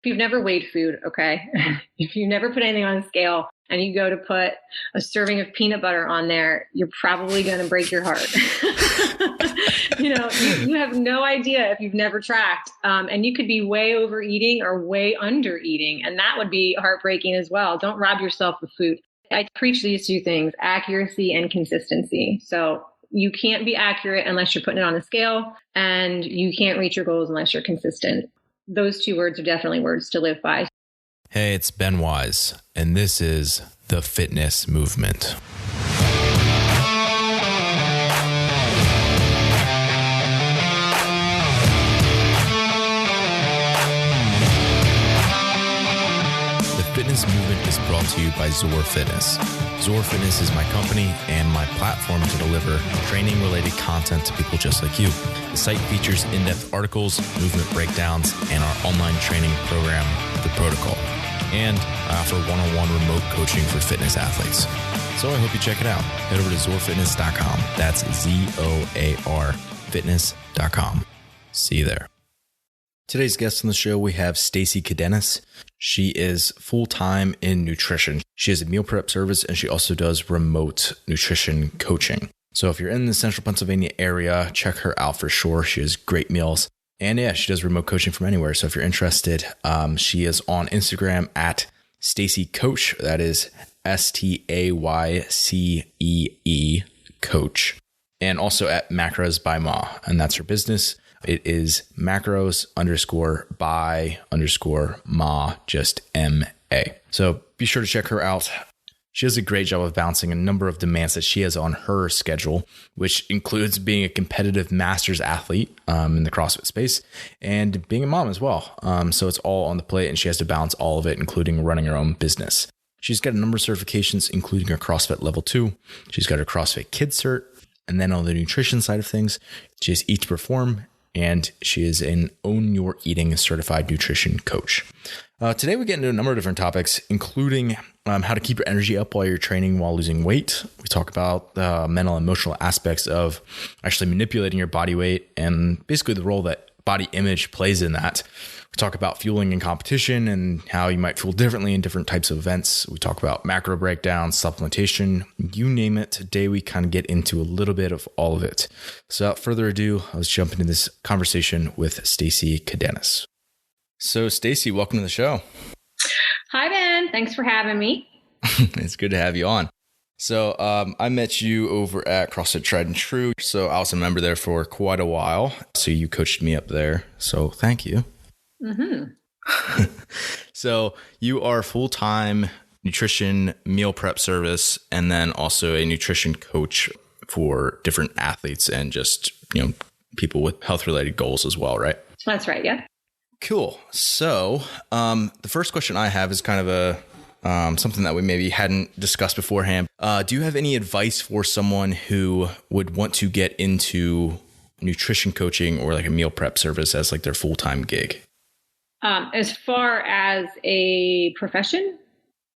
If you've never weighed food, okay, if you've never put anything on a scale and you go to put a serving of peanut butter on there, you're probably going to break your heart. You have no idea if you've never tracked, and you could be way overeating or way under eating, and that would be heartbreaking as well. Don't rob yourself of food. I preach these two things, accuracy and consistency. So you can't be accurate unless you're putting it on a scale, and you can't reach your goals unless you're consistent. Those two words are definitely words to live by. Hey, it's Ben Wise, and this is The Fitness Movement. The Fitness Movement is brought to you by Zor Fitness. Zor Fitness is my company and my platform to deliver training-related content to people just like you. The site features in-depth articles, movement breakdowns, and our online training program, The Protocol. And I offer one-on-one remote coaching for fitness athletes. So I hope you check it out. Head over to zorfitness.com. That's ZOAR fitness.com. See you there. Today's guest on the show, we have Stacey Kadenas. She is full-time in nutrition. She has a meal prep service, and she also does remote nutrition coaching. So if you're in the central Pennsylvania area, check her out for sure. She has great meals. And yeah, she does remote coaching from anywhere. So if you're interested, she is on Instagram at Stacey Coach. That is STAYCEE Coach. And also at Macros by Ma. And that's her business. It is macros_by_ma, just M-A. So be sure to check her out. She does a great job of balancing a number of demands that she has on her schedule, which includes being a competitive masters athlete in the CrossFit space and being a mom as well. So it's all on the plate, and she has to balance all of it, including running her own business. She's got a number of certifications, including her CrossFit Level 2. She's got her CrossFit Kids Cert. And then on the nutrition side of things, she has Eat to Perform, and she is an Own Your Eating certified nutrition coach. Today, we get into a number of different topics, including how to keep your energy up while you're training while losing weight. We talk about the mental and emotional aspects of actually manipulating your body weight and basically the role that body image plays in that. We talk about fueling in competition and how you might fuel differently in different types of events. We talk about macro breakdowns, supplementation, you name it. Today, we kind of get into a little bit of all of it. So without further ado, let's jump into this conversation with Stacey Kadenas. So Stacey, welcome to the show. Hi, Ben. Thanks for having me. It's good to have you on. So I met you over at CrossFit Tried and True. So I was a member there for quite a while. So you coached me up there. So thank you. Mm-hmm. So you are full-time nutrition meal prep service, and then also a nutrition coach for different athletes and just, people with health-related goals as well, right? That's right. Yeah. Cool. So the first question I have is kind of a something that we maybe hadn't discussed beforehand. Do you have any advice for someone who would want to get into nutrition coaching or like a meal prep service as like their full-time gig? As far as a profession?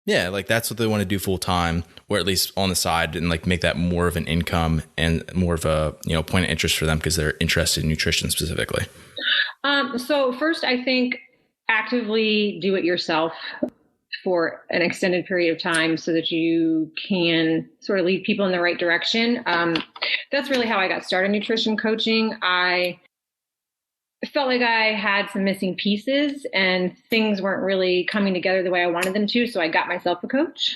Yeah, like that's what they want to do full-time, or at least on the side, and like make that more of an income and more of a point of interest for them because they're interested in nutrition specifically. So first, I think actively do it yourself for an extended period of time so that you can sort of lead people in the right direction. That's really how I got started in nutrition coaching. I felt like I had some missing pieces and things weren't really coming together the way I wanted them to. So I got myself a coach,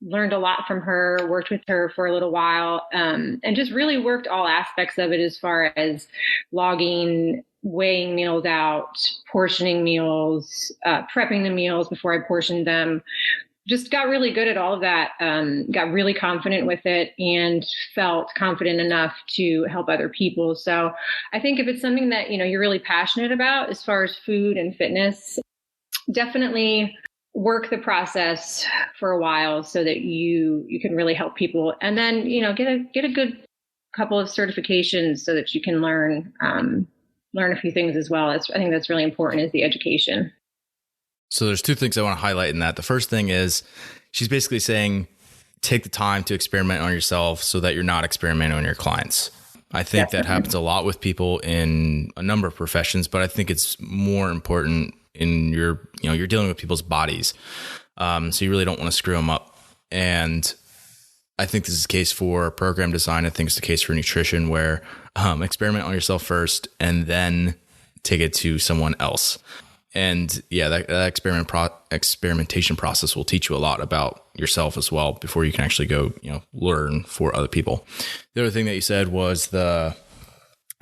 learned a lot from her, worked with her for a little while, and just really worked all aspects of it as far as logging, weighing meals out, portioning meals, prepping the meals before I portioned them. Just got really good at all of that, got really confident with it and felt confident enough to help other people. So I think if it's something that, you're really passionate about as far as food and fitness, definitely work the process for a while so that you can really help people. And then, get a good couple of certifications so that you can learn a few things as well. I think that's really important, is the education. So there's two things I want to highlight in that. The first thing is she's basically saying, take the time to experiment on yourself so that you're not experimenting on your clients. I think that happens a lot with people in a number of professions, but I think it's more important in you're dealing with people's bodies. So you really don't want to screw them up. And I think this is the case for program design. I think it's the case for nutrition, where experiment on yourself first and then take it to someone else. And yeah, that experimentation process will teach you a lot about yourself as well before you can actually go, learn for other people. The other thing that you said was the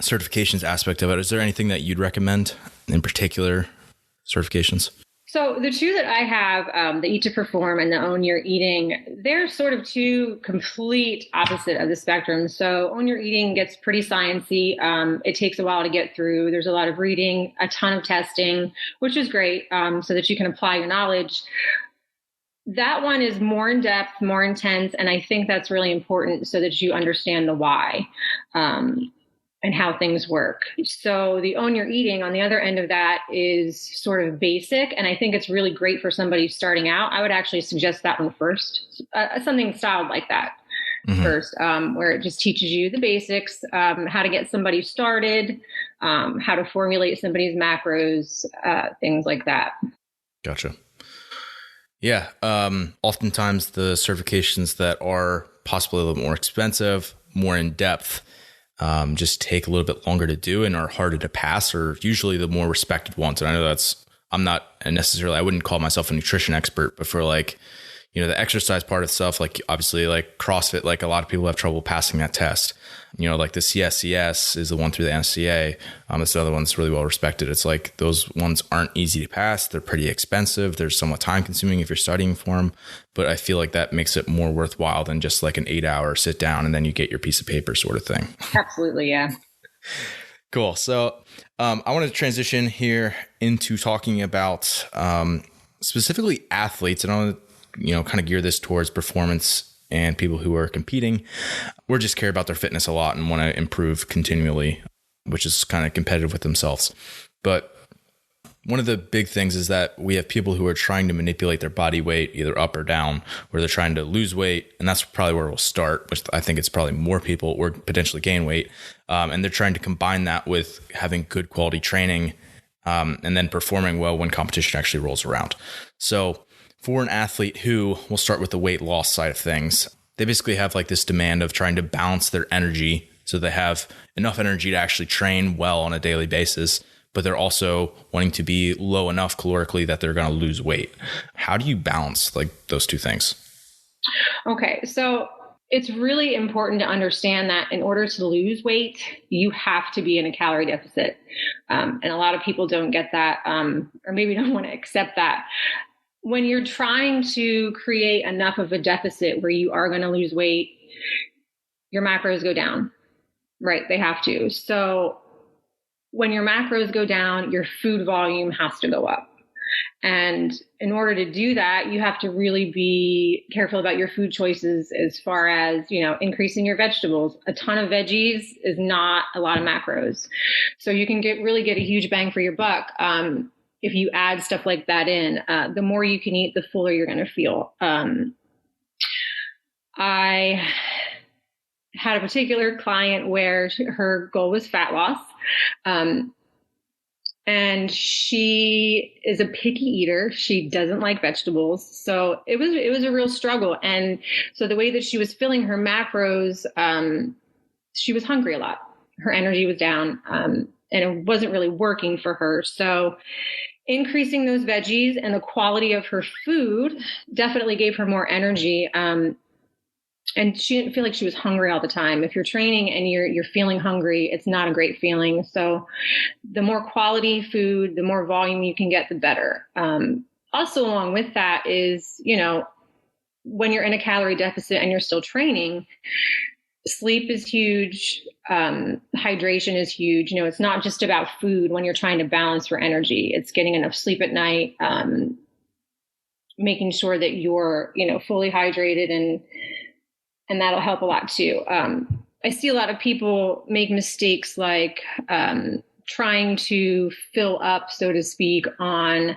certifications aspect of it. Is there anything that you'd recommend in particular, certifications? So the two that I have, the Eat to Perform and the Own Your Eating, they're sort of two complete opposite of the spectrum. So Own Your Eating gets pretty sciencey. It takes a while to get through. There's a lot of reading, a ton of testing, which is great, so that you can apply your knowledge. That one is more in depth, more intense, and I think that's really important so that you understand the why. And how things work. So the Own Your Eating on the other end of that is sort of basic. And I think it's really great for somebody starting out. I would actually suggest that one first, something styled like that first, where it just teaches you the basics, how to get somebody started, how to formulate somebody's macros, things like that. Gotcha. Yeah. Oftentimes the certifications that are possibly a little more expensive, more in depth, just take a little bit longer to do and are harder to pass, or usually the more respected ones. And I know I'm not necessarily, I wouldn't call myself a nutrition expert, but for the exercise part of stuff, like obviously like CrossFit, like a lot of people have trouble passing that test. Like the CSCS is the one through the NSCA. It's the other one that's really well respected. It's like those ones aren't easy to pass. They're pretty expensive. They're somewhat time consuming if you're studying for them. But I feel like that makes it more worthwhile than just like an 8-hour sit down and then you get your piece of paper sort of thing. Absolutely. Yeah. Cool. So I want to transition here into talking about specifically athletes. And I want to kind of gear this towards performance and people who are competing or just care about their fitness a lot and want to improve continually, which is kind of competitive with themselves. But one of the big things is that we have people who are trying to manipulate their body weight either up or down, where they're trying to lose weight. And that's probably where we'll start, which I think it's probably more people, or potentially gain weight. And they're trying to combine that with having good quality training and then performing well when competition actually rolls around. So for an athlete who, we'll start with the weight loss side of things, they basically have like this demand of trying to balance their energy so they have enough energy to actually train well on a daily basis, but they're also wanting to be low enough calorically that they're going to lose weight. How do you balance like those two things? Okay, so it's really important to understand that in order to lose weight, you have to be in a calorie deficit. And a lot of people don't get that, or maybe don't want to accept that. When you're trying to create enough of a deficit where you are going to lose weight, your macros go down, right? They have to. So when your macros go down, your food volume has to go up. And in order to do that, you have to really be careful about your food choices as far as, increasing your vegetables. A ton of veggies is not a lot of macros. So you can really get a huge bang for your buck. If you add stuff like that in, the more you can eat, the fuller you're going to feel. I had a particular client where her goal was fat loss. And she is a picky eater. She doesn't like vegetables. So it was a real struggle. And so the way that she was filling her macros, she was hungry a lot. Her energy was down. And it wasn't really working for her. So increasing those veggies and the quality of her food definitely gave her more energy. And she didn't feel like she was hungry all the time. If you're training and you're feeling hungry, it's not a great feeling. So the more quality food, the more volume you can get, the better. Also along with that is, when you're in a calorie deficit and you're still training, sleep is huge. Hydration is huge. It's not just about food when you're trying to balance for energy. It's getting enough sleep at night, making sure that you're, fully hydrated, and that'll help a lot too. I see a lot of people make mistakes like trying to fill up, so to speak, on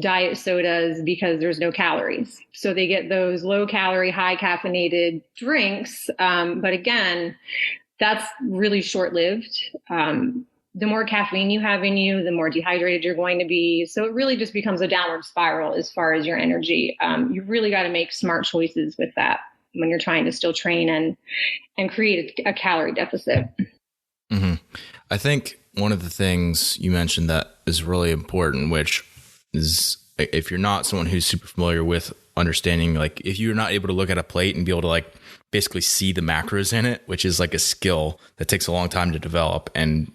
diet sodas because there's no calories. So they get those low calorie, high caffeinated drinks. But again, that's really short lived. the more caffeine you have in you, the more dehydrated you're going to be. So it really just becomes a downward spiral as far as your energy. You really got to make smart choices with that when you're trying to still train and create a calorie deficit. Mm-hmm. I think one of the things you mentioned that is really important, which is if you're not someone who's super familiar with understanding, like if you're not able to look at a plate and be able to like basically see the macros in it, which is like a skill that takes a long time to develop. And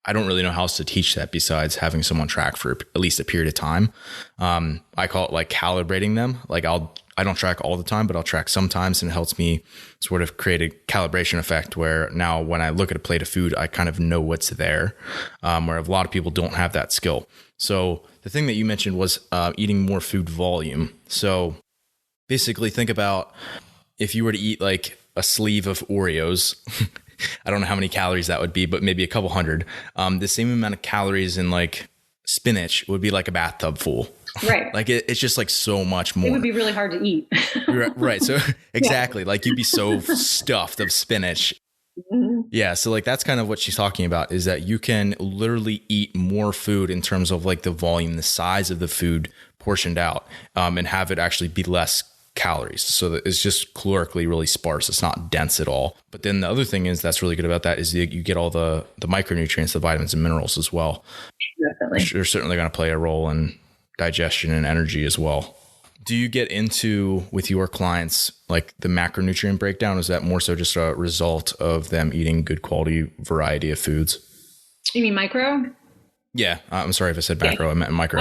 I don't really know how else to teach that besides having someone track for at least a period of time. I call it like calibrating them. Like I don't track all the time, but I'll track sometimes, and it helps me sort of create a calibration effect where now when I look at a plate of food, I kind of know what's there, where a lot of people don't have that skill. So the thing that you mentioned was eating more food volume. So basically think about if you were to eat like a sleeve of Oreos, I don't know how many calories that would be, but maybe a couple hundred. The same amount of calories in like spinach would be like a bathtub full. Right. Like it's just like so much more. It would be really hard to eat. Right. So exactly. Yeah. Like you'd be so stuffed of spinach. Mm-hmm. Yeah. So like that's kind of what she's talking about, is that you can literally eat more food in terms of like the volume, the size of the food portioned out, and have it actually be less calories. So that it's just calorically really sparse. It's not dense at all. But then the other thing is that's really good about that is you get all the micronutrients, the vitamins and minerals as well. Definitely. They're certainly going to play a role in digestion and energy as well. Do you get into with your clients like the macronutrient breakdown? Is that more so just a result of them eating good quality variety of foods? You mean micro? Yeah. I'm sorry if I said macro. I meant micro.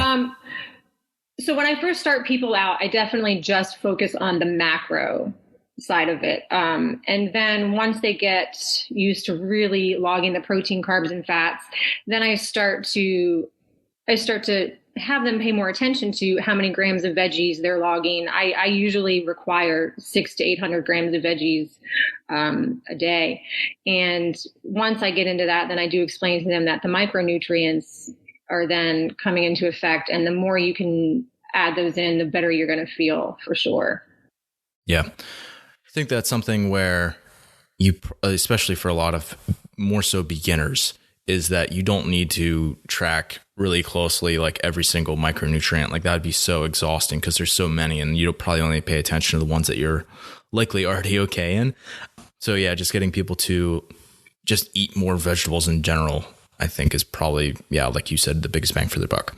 So when I first start people out, I definitely just focus on the macro side of it. And then once they get used to really logging the protein, carbs, and fats, then I start to have them pay more attention to how many grams of veggies they're logging. I usually require 600 to 800 grams of veggies a day. And once I get into that, then I do explain to them that the micronutrients are then coming into effect. And the more you can add those in, the better you're going to feel for sure. Yeah. I think that's something where you, especially for a lot of more so beginners, is that you don't need to track really closely like every single micronutrient. Like that would be so exhausting because there's so many and you don't probably only pay attention to the ones that you're likely already okay in. So yeah, just getting people to just eat more vegetables in general, I think is probably, yeah, like you said, the biggest bang for the buck.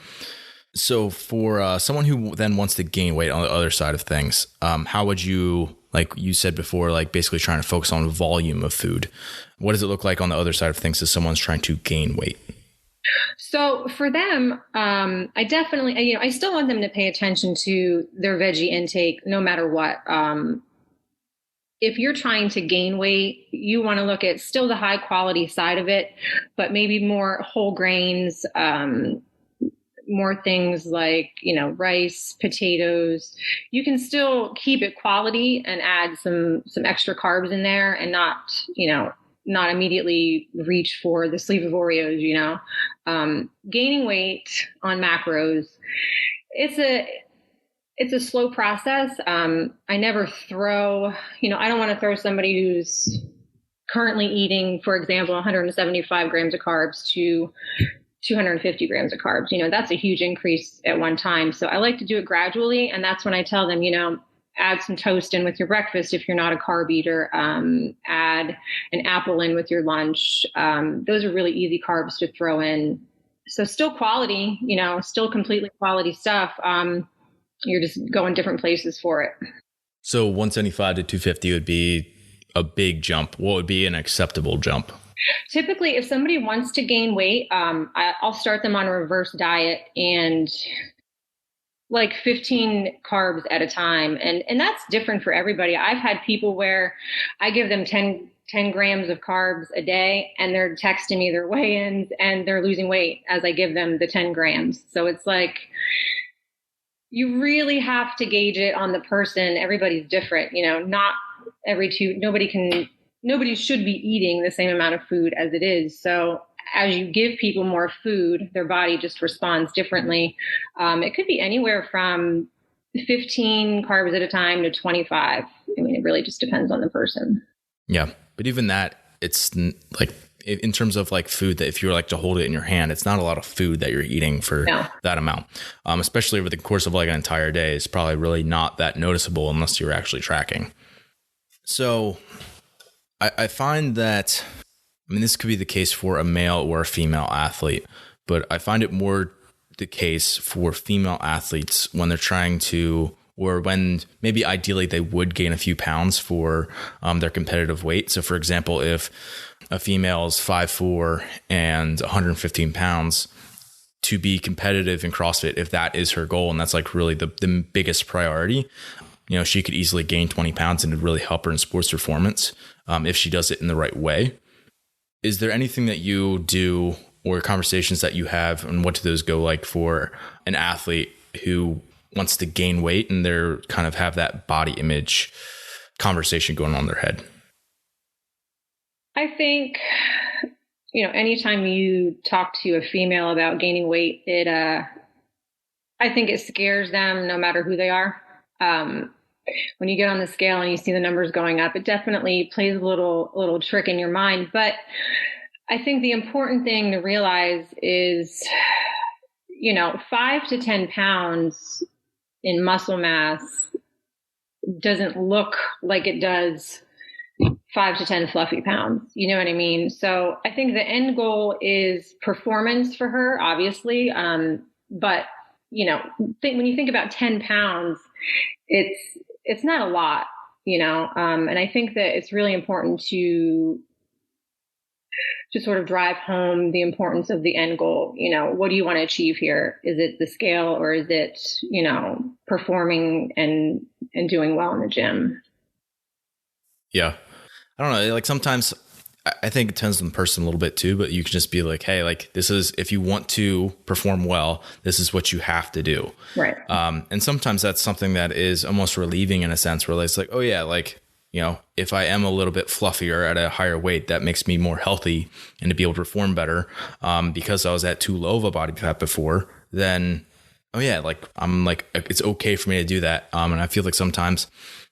So for someone who then wants to gain weight on the other side of things, how would you, like you said before, like basically trying to focus on volume of food? What does it look like on the other side of things as someone's trying to gain weight? So for them, I definitely, I still want them to pay attention to their veggie intake no matter what. If you're trying to gain weight, you want to look at still the high quality side of it, but maybe more whole grains, more things like, rice, potatoes. You can still keep it quality and add some extra carbs in there and not immediately reach for the sleeve of Oreos, gaining weight on macros. It's a slow process. I never throw, I don't want to throw somebody who's currently eating, for example, 175 grams of carbs to 250 grams of carbs. That's a huge increase at one time. So I like to do it gradually. And that's when I tell them, add some toast in with your breakfast if you're not a carb eater. Add an apple in with your lunch. Those are really easy carbs to throw in. So still quality, still completely quality stuff. You're just going different places for it. So 175 to 250 would be a big jump. What would be an acceptable jump? Typically, if somebody wants to gain weight, I'll start them on a reverse diet and like 15 carbs at a time. And that's different for everybody. I've had people where I give them 10 grams of carbs a day and they're texting me their weigh-ins and they're losing weight as I give them the 10 grams. So it's like, you really have to gauge it on the person. Everybody's different, not nobody should be eating the same amount of food as it is. So as you give people more food, their body just responds differently. It could be anywhere from 15 carbs at a time to 25. It really just depends on the person. Yeah. But even that, it's like in terms of like food, that if you were like to hold it in your hand, it's not a lot of food that you're eating for that amount. Especially over the course of like an entire day, it's probably really not that noticeable unless you're actually tracking. So I find that, I mean, this could be the case for a male or a female athlete, but I find it more the case for female athletes when they're trying to, or when maybe ideally they would gain a few pounds for their competitive weight. So for example, if a female is 5'4" and 115 pounds, to be competitive in CrossFit, if that is her goal, and that's like really the biggest priority, you know, she could easily gain 20 pounds and it would really help her in sports performance if she does it in the right way. Is there anything that you do or conversations that you have, and what do those go like for an athlete who wants to gain weight and they're kind of have that body image conversation going on in their head? I think, you know, anytime you talk to a female about gaining weight, I think it scares them no matter who they are. When you get on the scale and you see the numbers going up, it definitely plays a little trick in your mind. But I think the important thing to realize is, you know, 5 to 10 pounds in muscle mass doesn't look like it does 5 to 10 fluffy pounds. You know what I mean? So I think the end goal is performance for her, obviously. But, you know, when you think about 10 pounds, it's not a lot, you know? And I think that it's really important to sort of drive home the importance of the end goal. You know, what do you want to achieve here? Is it the scale, or is it, you know, performing and doing well in the gym? Yeah. I don't know. Like sometimes I think it depends on the person a little bit too, but you can just be like, hey, like this is, if you want to perform well, this is what you have to do. Right. And sometimes that's something that is almost relieving in a sense, where it's like, oh yeah, like, you know, if I am a little bit fluffier at a higher weight, that makes me more healthy and to be able to perform better. Because I was at too low of a body fat before, then, oh yeah, like I'm like, it's okay for me to do that. And I feel like sometimes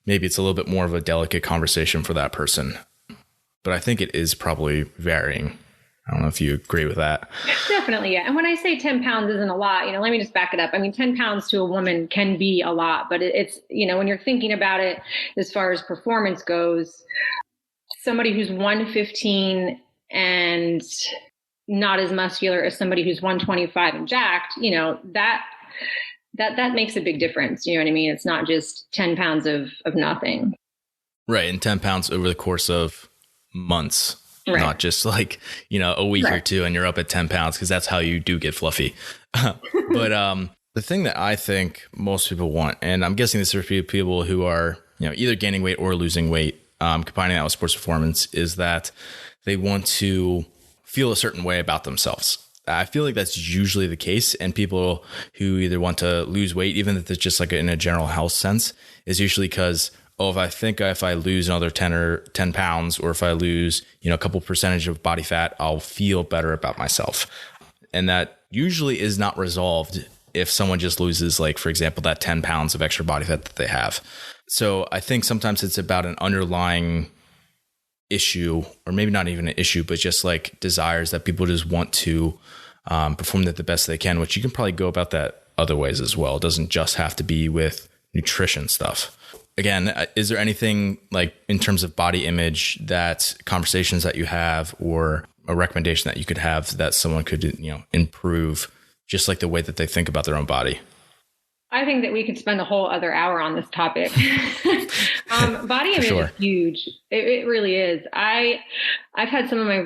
maybe it's a little bit more of a delicate conversation for that person, but I think it is probably varying. I don't know if you agree with that. Definitely, yeah. And when I say 10 pounds isn't a lot, you know, let me just back it up. I mean, 10 pounds to a woman can be a lot, but it's, you know, when you're thinking about it as far as performance goes, somebody who's 115 and not as muscular as somebody who's 125 and jacked, you know, that makes a big difference. You know what I mean? It's not just 10 pounds of nothing. Right. And 10 pounds over the course of months. Right. Not just like, you know, a week or two and you're up at 10 pounds, because that's how you do get fluffy. But the thing that I think most people want, and I'm guessing this is for people who are, you know, either gaining weight or losing weight, combining that with sports performance, is that they want to feel a certain way about themselves. I feel like that's usually the case. And people who either want to lose weight, even if it's just like in a general health sense, is usually because, oh, if I lose another 10 pounds, or if I lose, you know, a couple percentage of body fat, I'll feel better about myself. And that usually is not resolved if someone just loses, like, for example, that 10 pounds of extra body fat that they have. So I think sometimes it's about an underlying issue, or maybe not even an issue, but just like desires that people just want to perform at the best they can, which you can probably go about that other ways as well. It doesn't just have to be with nutrition stuff. Again, is there anything like in terms of body image, that conversations that you have, or a recommendation that you could have that someone could, you know, improve just like the way that they think about their own body? I think that we could spend a whole other hour on this topic. Body image is huge. It really is. I've had some of my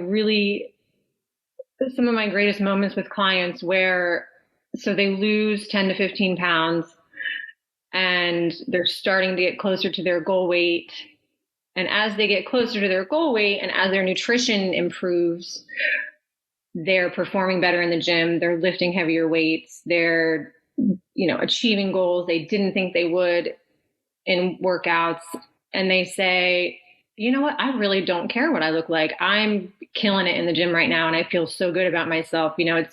greatest moments with clients where, so they lose 10 to 15 pounds and they're starting to get closer to their goal weight. And as they get closer to their goal weight and as their nutrition improves, they're performing better in the gym. They're lifting heavier weights. They're, you know, achieving goals they didn't think they would in workouts. And they say, you know what? I really don't care what I look like. I'm killing it in the gym right now. And I feel so good about myself. You know,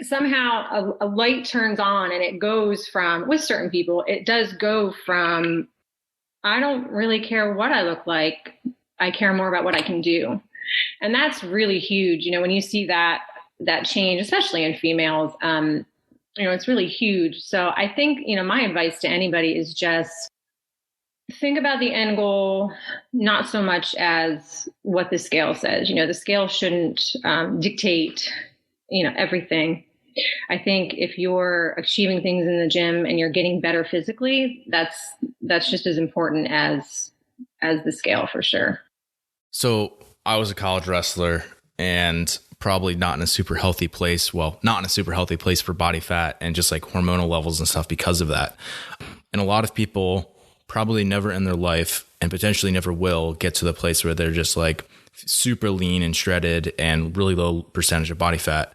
somehow a light turns on, and it goes from, with certain people, it does go from, I don't really care what I look like. I care more about what I can do. And that's really huge. When you see that change, especially in females, it's really huge. So I think, my advice to anybody is just think about the end goal, not so much as what the scale says. The scale shouldn't dictate, everything. I think if you're achieving things in the gym and you're getting better physically, that's just as important as the scale, for sure. So I was a college wrestler and probably not in a super healthy place. Well, not in a super healthy place for body fat and just like hormonal levels and stuff because of that. And a lot of people probably never in their life and potentially never will get to the place where they're just like super lean and shredded and really low percentage of body fat.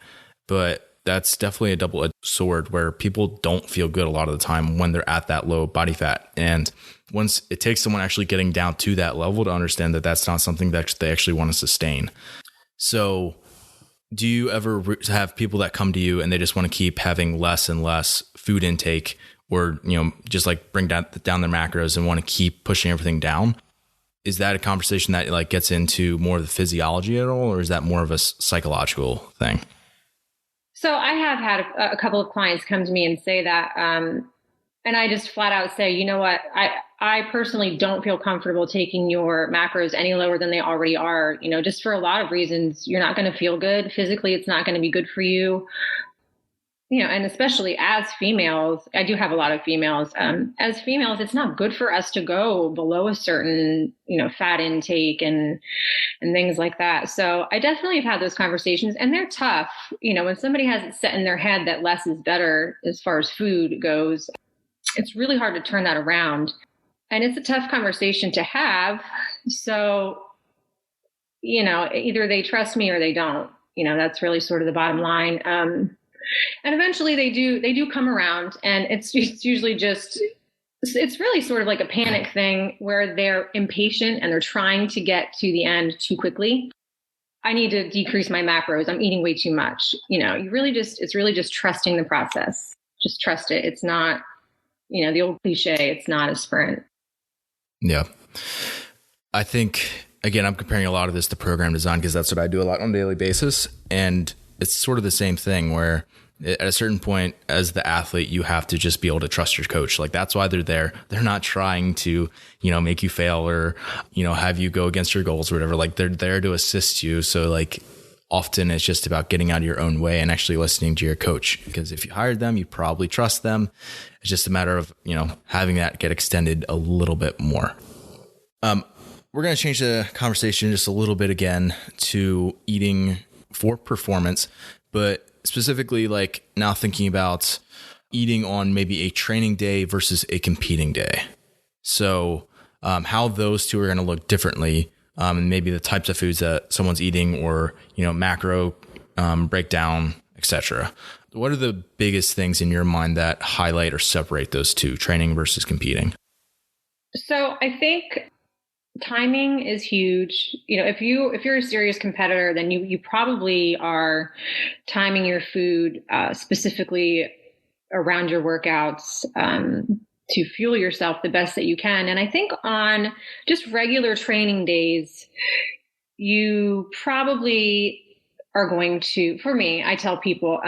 But that's definitely a double-edged sword where people don't feel good a lot of the time when they're at that low body fat. And once it takes someone actually getting down to that level to understand that that's not something that they actually want to sustain. So do you ever have people that come to you and they just want to keep having less and less food intake, or, just like bring down their macros and want to keep pushing everything down? Is that a conversation that like gets into more of the physiology at all, or is that more of a psychological thing? So I have had a couple of clients come to me and say that, and I just flat out say, you know what, I personally don't feel comfortable taking your macros any lower than they already are, just for a lot of reasons. You're not going to feel good physically. It's not going to be good for you. And especially as females, I do have a lot of females. As females, it's not good for us to go below a certain, fat intake and things like that. So I definitely have had those conversations, and they're tough. When somebody has it set in their head that less is better as far as food goes, it's really hard to turn that around. And it's a tough conversation to have. So, either they trust me or they don't. That's really sort of the bottom line. And eventually they do come around, and it's usually it's really sort of like a panic thing where they're impatient and they're trying to get to the end too quickly. I need to decrease my macros. I'm eating way too much. It's really just trusting the process. Just trust it. It's not, the old cliche, it's not a sprint. Yeah. I think, again, I'm comparing a lot of this to program design because that's what I do a lot on a daily basis. And it's sort of the same thing where at a certain point as the athlete, you have to just be able to trust your coach. Like that's why they're there. They're not trying to, make you fail or, have you go against your goals or whatever. Like they're there to assist you. So like often it's just about getting out of your own way and actually listening to your coach, because if you hired them, you probably trust them. It's just a matter of, having that get extended a little bit more. We're going to change the conversation just a little bit again to eating for performance, but specifically like now thinking about eating on maybe a training day versus a competing day. So how those two are going to look differently, and maybe the types of foods that someone's eating, or, macro breakdown, etc. What are the biggest things in your mind that highlight or separate those two, training versus competing? So I think timing is huge. If you're a serious competitor, then you probably are timing your food specifically around your workouts to fuel yourself the best that you can. And I think on just regular training days, you probably are going to, for me, I tell people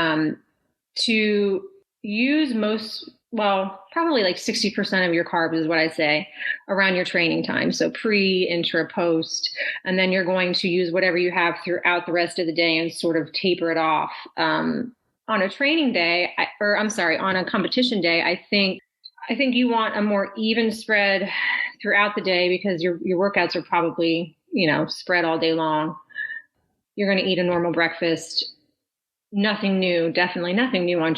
to use probably like 60% of your carbs is what I say around your training time. So pre, intra, post, and then you're going to use whatever you have throughout the rest of the day and sort of taper it off. On a training day, on a competition day, I think you want a more even spread throughout the day, because your workouts are probably, spread all day long. You're going to eat a normal breakfast. Nothing new, definitely nothing new on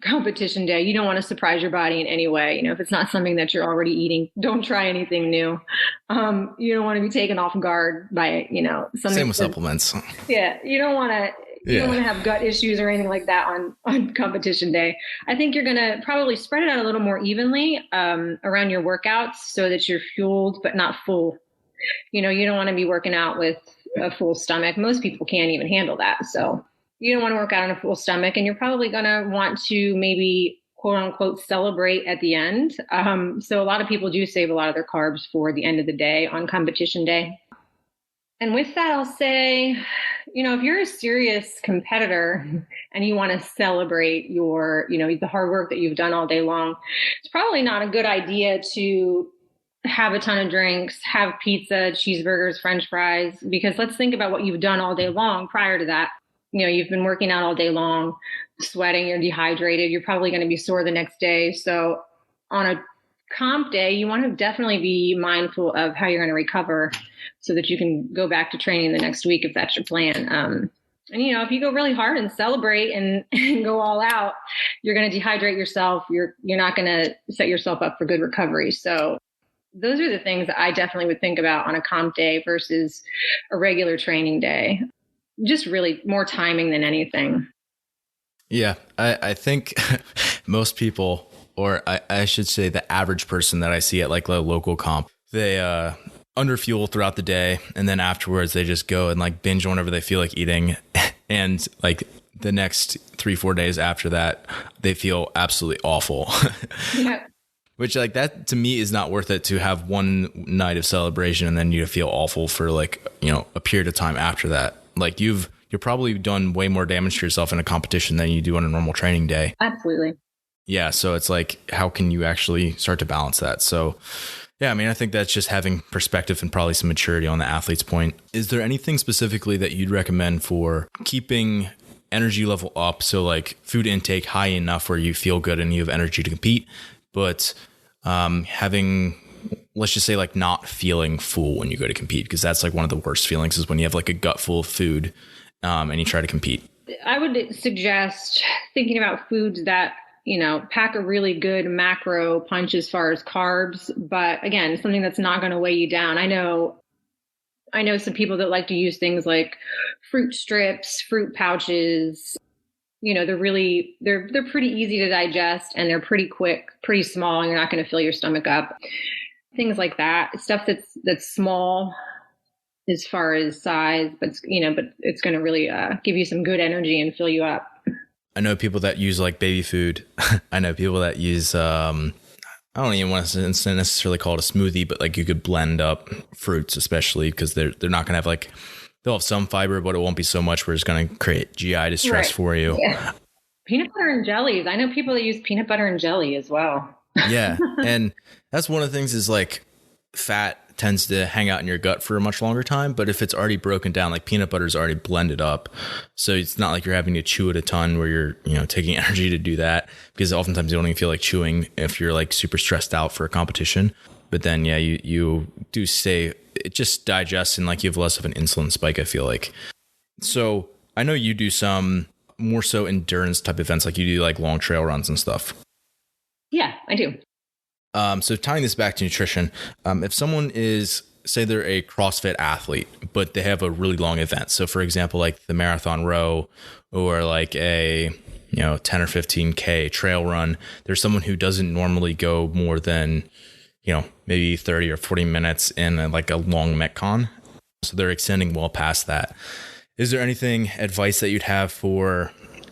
competition day. You don't want to surprise your body in any way. If it's not something that you're already eating, don't try anything new. You don't want to be taken off guard by, something. Same with supplements. Yeah. You don't want to have gut issues or anything like that on competition day. I think you're going to probably spread it out a little more evenly around your workouts so that you're fueled, but not full. You don't want to be working out with a full stomach. Most people can't even handle that. So you don't want to work out on a full stomach, and you're probably going to want to maybe quote unquote celebrate at the end. So a lot of people do save a lot of their carbs for the end of the day on competition day. And with that, I'll say, if you're a serious competitor and you want to celebrate your, the hard work that you've done all day long, it's probably not a good idea to have a ton of drinks, have pizza, cheeseburgers, French fries, because let's think about what you've done all day long prior to that. You've been working out all day long, sweating, you're dehydrated, you're probably going to be sore the next day. So on a comp day, you want to definitely be mindful of how you're going to recover so that you can go back to training the next week if that's your plan. And if you go really hard and celebrate and go all out, you're going to dehydrate yourself. You're not going to set yourself up for good recovery. So those are the things that I definitely would think about on a comp day versus a regular training day. Just really more timing than anything. Yeah, I think most people, or I should say the average person that I see at like a local comp, they underfuel throughout the day. And then afterwards they just go and like binge whenever they feel like eating. And like the next 3-4 days after that, they feel absolutely awful. Yeah. Which like that to me is not worth it to have one night of celebration and then you feel awful for like, a period of time after that. Like you're probably done way more damage to yourself in a competition than you do on a normal training day. Absolutely. Yeah. So it's like, how can you actually start to balance that? So yeah, I mean, I think that's just having perspective and probably some maturity on the athlete's point. Is there anything specifically that you'd recommend for keeping energy level up? So like food intake high enough where you feel good and you have energy to compete, but having, let's just say like not feeling full when you go to compete, because that's like one of the worst feelings is when you have like a gut full of food and you try to compete. I would suggest thinking about foods that, pack a really good macro punch as far as carbs, but again, something that's not going to weigh you down. I know some people that like to use things like fruit strips, fruit pouches. They're pretty easy to digest and they're pretty quick, pretty small, and you're not going to fill your stomach up. Things like that, stuff that's small as far as size, but it's going to really give you some good energy and fill you up. I know people that use like baby food. I know people that use, I don't even want to necessarily call it a smoothie, but like you could blend up fruits, especially because they're not going to have like, they'll have some fiber, but it won't be so much where it's going to create GI distress for you. Yeah. Peanut butter and jellies. I know people that use peanut butter and jelly as well. Yeah. And that's one of the things is like fat tends to hang out in your gut for a much longer time. But if it's already broken down, like peanut butter is already blended up. So it's not like you're having to chew it a ton where you're, taking energy to do that, because oftentimes you don't even feel like chewing if you're like super stressed out for a competition. But then, yeah, you do say it just digests and like you have less of an insulin spike, I feel like. So I know you do some more so endurance type events, like you do like long trail runs and stuff. Yeah, I do. So tying this back to nutrition, if someone is, say they're a CrossFit athlete, but they have a really long event. So for example, like the marathon row or like a, 10 or 15K trail run, there's someone who doesn't normally go more than, maybe 30 or 40 minutes in like a long Metcon. So they're extending well past that. Is there anything advice that you'd have for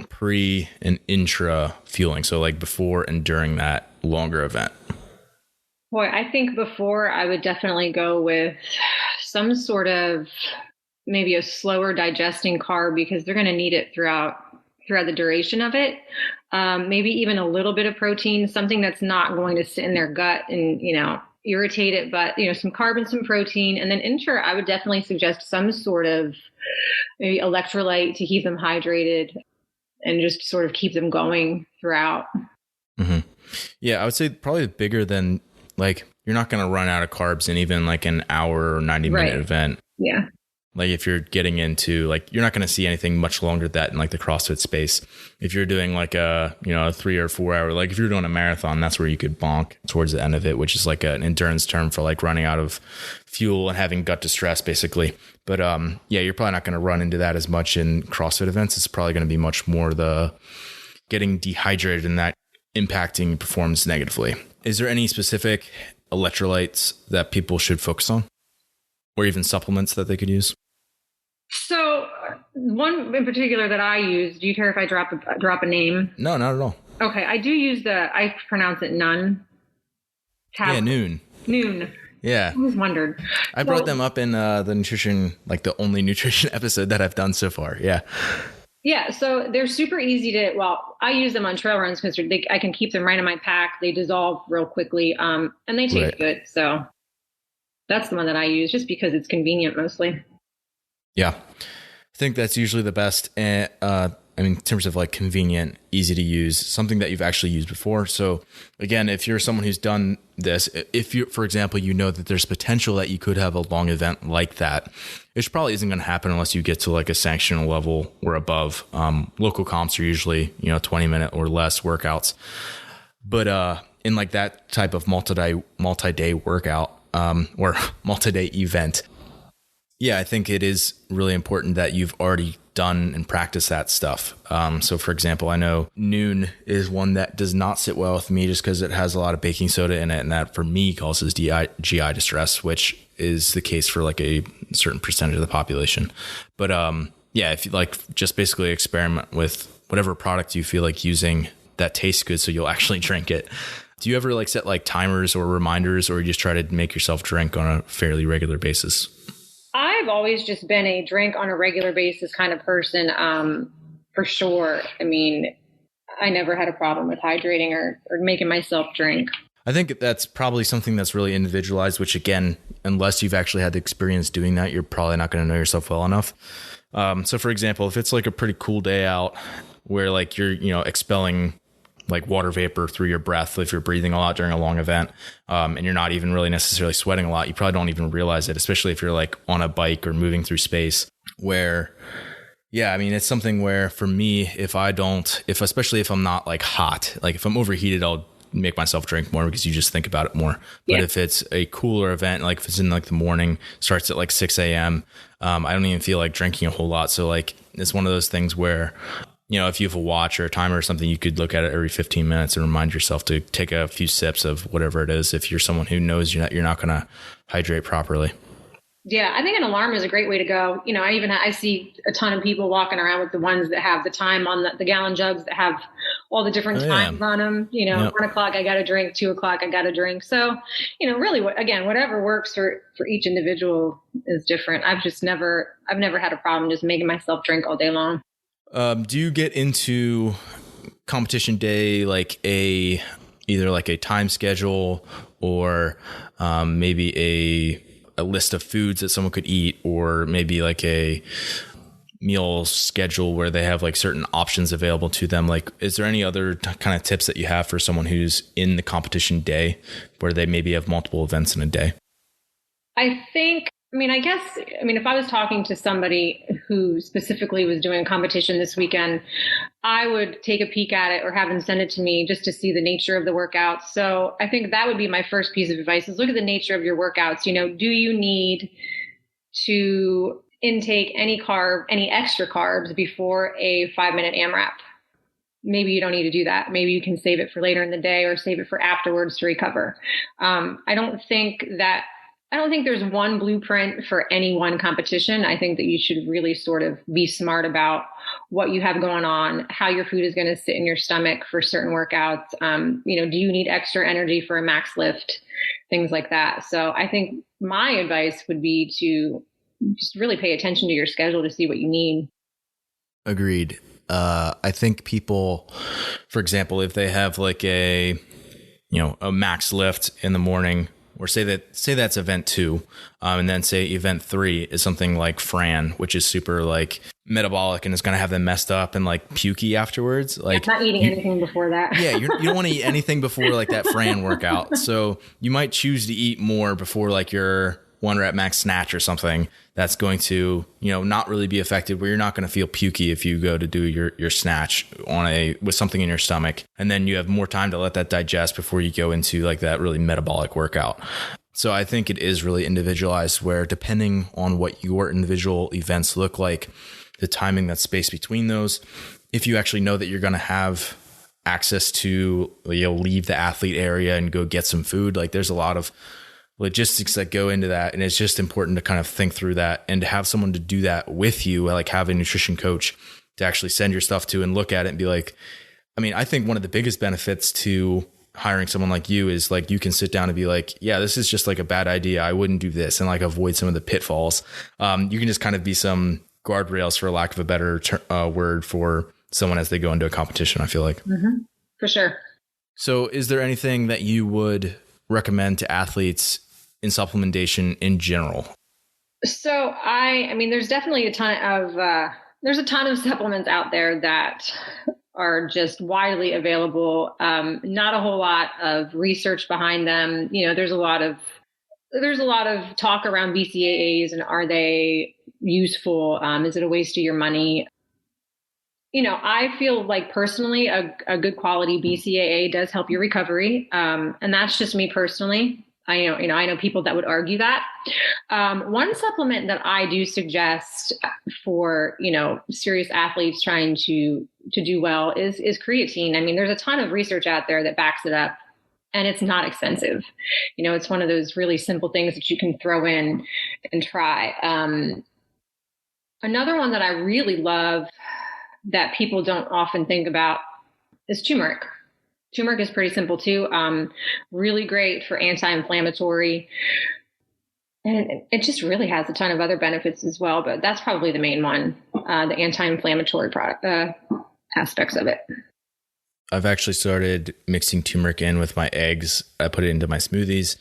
pre and intra fueling? So like before and during that longer event? Boy, I think before I would definitely go with some sort of maybe a slower digesting carb, because they're going to need it throughout the duration of it. Maybe even a little bit of protein, something that's not going to sit in their gut and, irritate it, but, some carb and some protein. And then intra, I would definitely suggest some sort of maybe electrolyte to keep them hydrated and just sort of keep them going throughout. Mm-hmm. Yeah, I would say probably bigger than, like, you're not going to run out of carbs in even like an hour or 90-minute event. Yeah. Like if you're getting into like, you're not going to see anything much longer than that in like the CrossFit space. If you're doing like a 3 or 4 hour, like if you're doing a marathon, that's where you could bonk towards the end of it, which is like an endurance term for like running out of fuel and having gut distress basically. But yeah, you're probably not going to run into that as much in CrossFit events. It's probably going to be much more the getting dehydrated and that impacting performance negatively. Is there any specific electrolytes that people should focus on, or even supplements that they could use? So one in particular that I use, do you care if I drop a name? No, not at all. Okay. I do use I pronounce it Nun. Yeah, Noon. Noon. Yeah. I always wondered. I brought them up in the nutrition, like the only nutrition episode that I've done so far. Yeah. Yeah, so they're super easy to, well, I use them on trail runs because I can keep them right in my pack. They dissolve real quickly, and they taste good. So that's the one that I use just because it's convenient mostly. Yeah. I think that's usually the best. I mean, in terms of like convenient, easy to use, something that you've actually used before. So again, if you're someone who's done this, if you, for example, you know that there's potential that you could have a long event like that, it probably isn't going to happen unless you get to like a sanctional level or above. Local comps are usually, 20-minute or less workouts. But in like that type of multi-day workout or multi-day event, yeah, I think it is really important that you've already done and practiced that stuff. So for example, I know noon is one that does not sit well with me just because it has a lot of baking soda in it. And that for me causes GI distress, which is the case for like a certain percentage of the population. But yeah, if you like just basically experiment with whatever product you feel like using that tastes good so you'll actually drink it. Do you ever like set like timers or reminders, or you just try to make yourself drink on a fairly regular basis? I've always just been a drink on a regular basis kind of person, for sure. I mean, I never had a problem with hydrating or making myself drink. I think that's probably something that's really individualized, which again, unless you've actually had the experience doing that, you're probably not going to know yourself well enough. So for example, if it's like a pretty cool day out where like you're, expelling like water vapor through your breath, if you're breathing a lot during a long event, and you're not even really necessarily sweating a lot, you probably don't even realize it, especially if you're like on a bike or moving through space where, yeah, I mean, it's something where for me, especially if I'm not like hot, like if I'm overheated, I'll make myself drink more because you just think about it more. But if it's a cooler event, like if it's in like the morning, starts at like 6 a.m., I don't even feel like drinking a whole lot. So like, it's one of those things where, if you have a watch or a timer or something, you could look at it every 15 minutes and remind yourself to take a few sips of whatever it is. If you're someone who knows you're not going to hydrate properly. Yeah, I think an alarm is a great way to go. I see a ton of people walking around with the ones that have the time on the gallon jugs that have all the different times on them. 1 o'clock, I got to drink, 2 o'clock, I got to drink. So, really, whatever works for each individual is different. I've never had a problem just making myself drink all day long. Do you get into competition day like either like a time schedule or maybe a list of foods that someone could eat, or maybe like a meal schedule where they have like certain options available to them? Like, is there any other kind of tips that you have for someone who's in the competition day where they maybe have multiple events in a day? If I was talking to somebody who specifically was doing a competition this weekend, I would take a peek at it or have them send it to me just to see the nature of the workouts. So I think that would be my first piece of advice is look at the nature of your workouts. Do you need to intake any extra carbs before a 5-minute AMRAP? Maybe you don't need to do that. Maybe you can save it for later in the day or save it for afterwards to recover. I don't think there's one blueprint for any one competition. I think that you should really sort of be smart about what you have going on, how your food is going to sit in your stomach for certain workouts. Do you need extra energy for a max lift? Things like that. So I think my advice would be to just really pay attention to your schedule to see what you need. Agreed. I think people, for example, if they have like a max lift in the morning, or say that's event 2, and then say event 3 is something like Fran, which is super like metabolic and is going to have them messed up and like pukey afterwards. Like not eating anything before that. Yeah, you don't want to eat anything before like that Fran workout. So you might choose to eat more before like your 1 rep max snatch or something that's going to, not really be effective, where you're not going to feel pukey if you go to do your snatch with something in your stomach. And then you have more time to let that digest before you go into like that really metabolic workout. So I think it is really individualized, where depending on what your individual events look like, the timing that's spaced between those, if you actually know that you're going to have access to, leave the athlete area and go get some food, like there's a lot of logistics that go into that. And it's just important to kind of think through that and to have someone to do that with you, like have a nutrition coach to actually send your stuff to and look at it and be like, I think one of the biggest benefits to hiring someone like you is like, you can sit down and be like, yeah, this is just like a bad idea. I wouldn't do this, and like avoid some of the pitfalls. You can just kind of be some guardrails, for lack of a better word, for someone as they go into a competition, I feel like. Mm-hmm. For sure. So is there anything that you would recommend to athletes in supplementation in general? So I mean, there's definitely a ton of supplements out there that are just widely available. Not a whole lot of research behind them. There's a lot of talk around BCAAs, and are they useful? Is it a waste of your money? I feel like personally a good quality BCAA does help your recovery. And that's just me personally. I know people that would argue that. One supplement that I do suggest for, serious athletes trying to do well is creatine. I mean, there's a ton of research out there that backs it up, and it's not expensive. It's one of those really simple things that you can throw in and try. Another one that I really love that people don't often think about is turmeric. Turmeric is pretty simple too. Really great for anti-inflammatory. And it just really has a ton of other benefits as well, but that's probably the main one, the anti-inflammatory aspects of it. I've actually started mixing turmeric in with my eggs. I put it into my smoothies.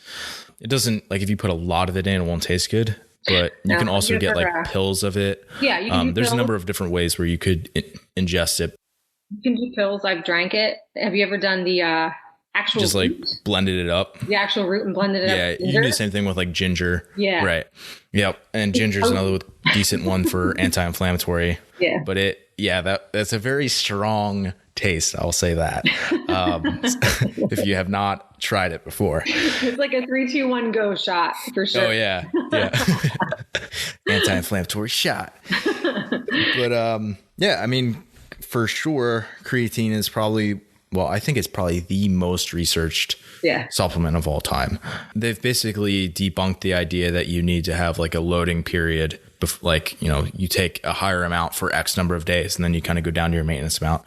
It doesn't, like, if you put a lot of it in, it won't taste good, but you can also get like pills of it. Yeah. You can there's pills. A number of different ways where you could ingest it. You can do pills. I've drank it. Have you ever done the actual just root? Like blended it up? The actual root and blended it up. Yeah, you can do the same thing with like ginger. Yeah. Right. Yep. And ginger's another decent one for anti-inflammatory. Yeah. But that's a very strong taste. I'll say that. If you have not tried it before. It's like a 3-2-1 go shot for sure. Oh yeah. Yeah. Anti-inflammatory shot. But yeah, I mean, for sure, creatine is probably, I think it's probably the most researched supplement of all time. They've basically debunked the idea that you need to have like a loading period, like, you take a higher amount for X number of days and then you kind of go down to your maintenance amount.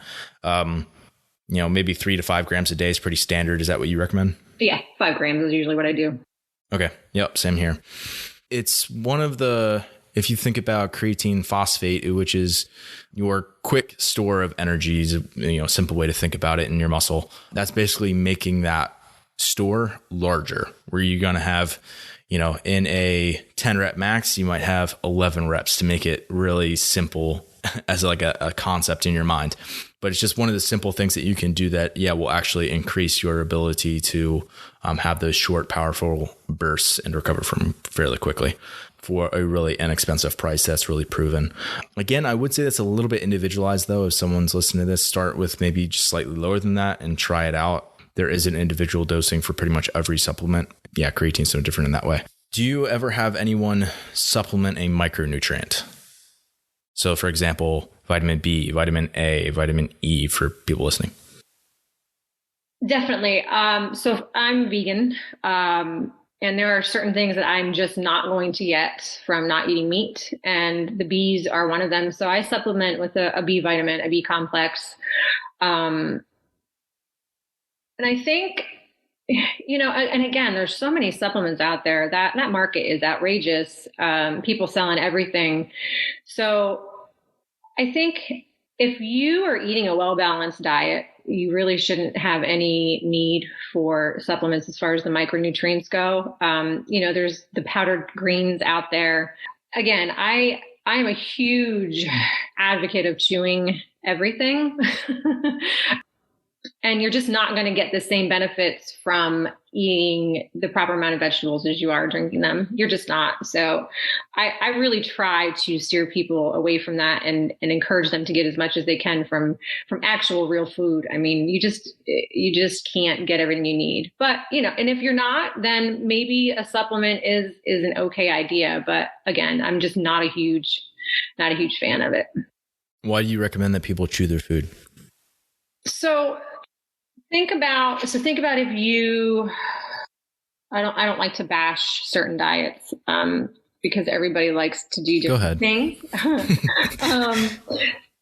Maybe 3 to 5 grams a day is pretty standard. Is that what you recommend? Yeah, 5 grams is usually what I do. Okay. Yep. Same here. It's one of the, if you think about creatine phosphate, which is your quick store of energy, is a simple way to think about it in your muscle. That's basically making that store larger, where you're going to have, in a 10 rep max, you might have 11 reps to make it really simple as like a concept in your mind. But it's just one of the simple things that you can do that, will actually increase your ability to have those short, powerful bursts and recover from fairly quickly for a really inexpensive price. That's really proven. Again, I would say that's a little bit individualized though. If someone's listening to this, start with maybe just slightly lower than that and try it out. There is an individual dosing for pretty much every supplement. Yeah, creatine's no different in that way. Do you ever have anyone supplement a micronutrient? So for example, vitamin B, vitamin A, vitamin E for people listening. Definitely. So I'm vegan. And there are certain things that I'm just not going to get from not eating meat. And the Bs are one of them. So I supplement with a B vitamin, a B complex. And I think, and again, there's so many supplements out there that market is outrageous. People selling everything. So I think if you are eating a well-balanced diet, you really shouldn't have any need for supplements as far as the micronutrients go. There's the powdered greens out there. Again, I am a huge advocate of chewing everything. And you're just not going to get the same benefits from eating the proper amount of vegetables as you are drinking them. You're just not. So I really try to steer people away from that and encourage them to get as much as they can from actual real food. I mean, you just can't get everything you need. But, and if you're not, then maybe a supplement is an okay idea. But again, I'm just not a huge fan of it. Why do you recommend that people chew their food? So think about if you, I don't like to bash certain diets, because everybody likes to do different things.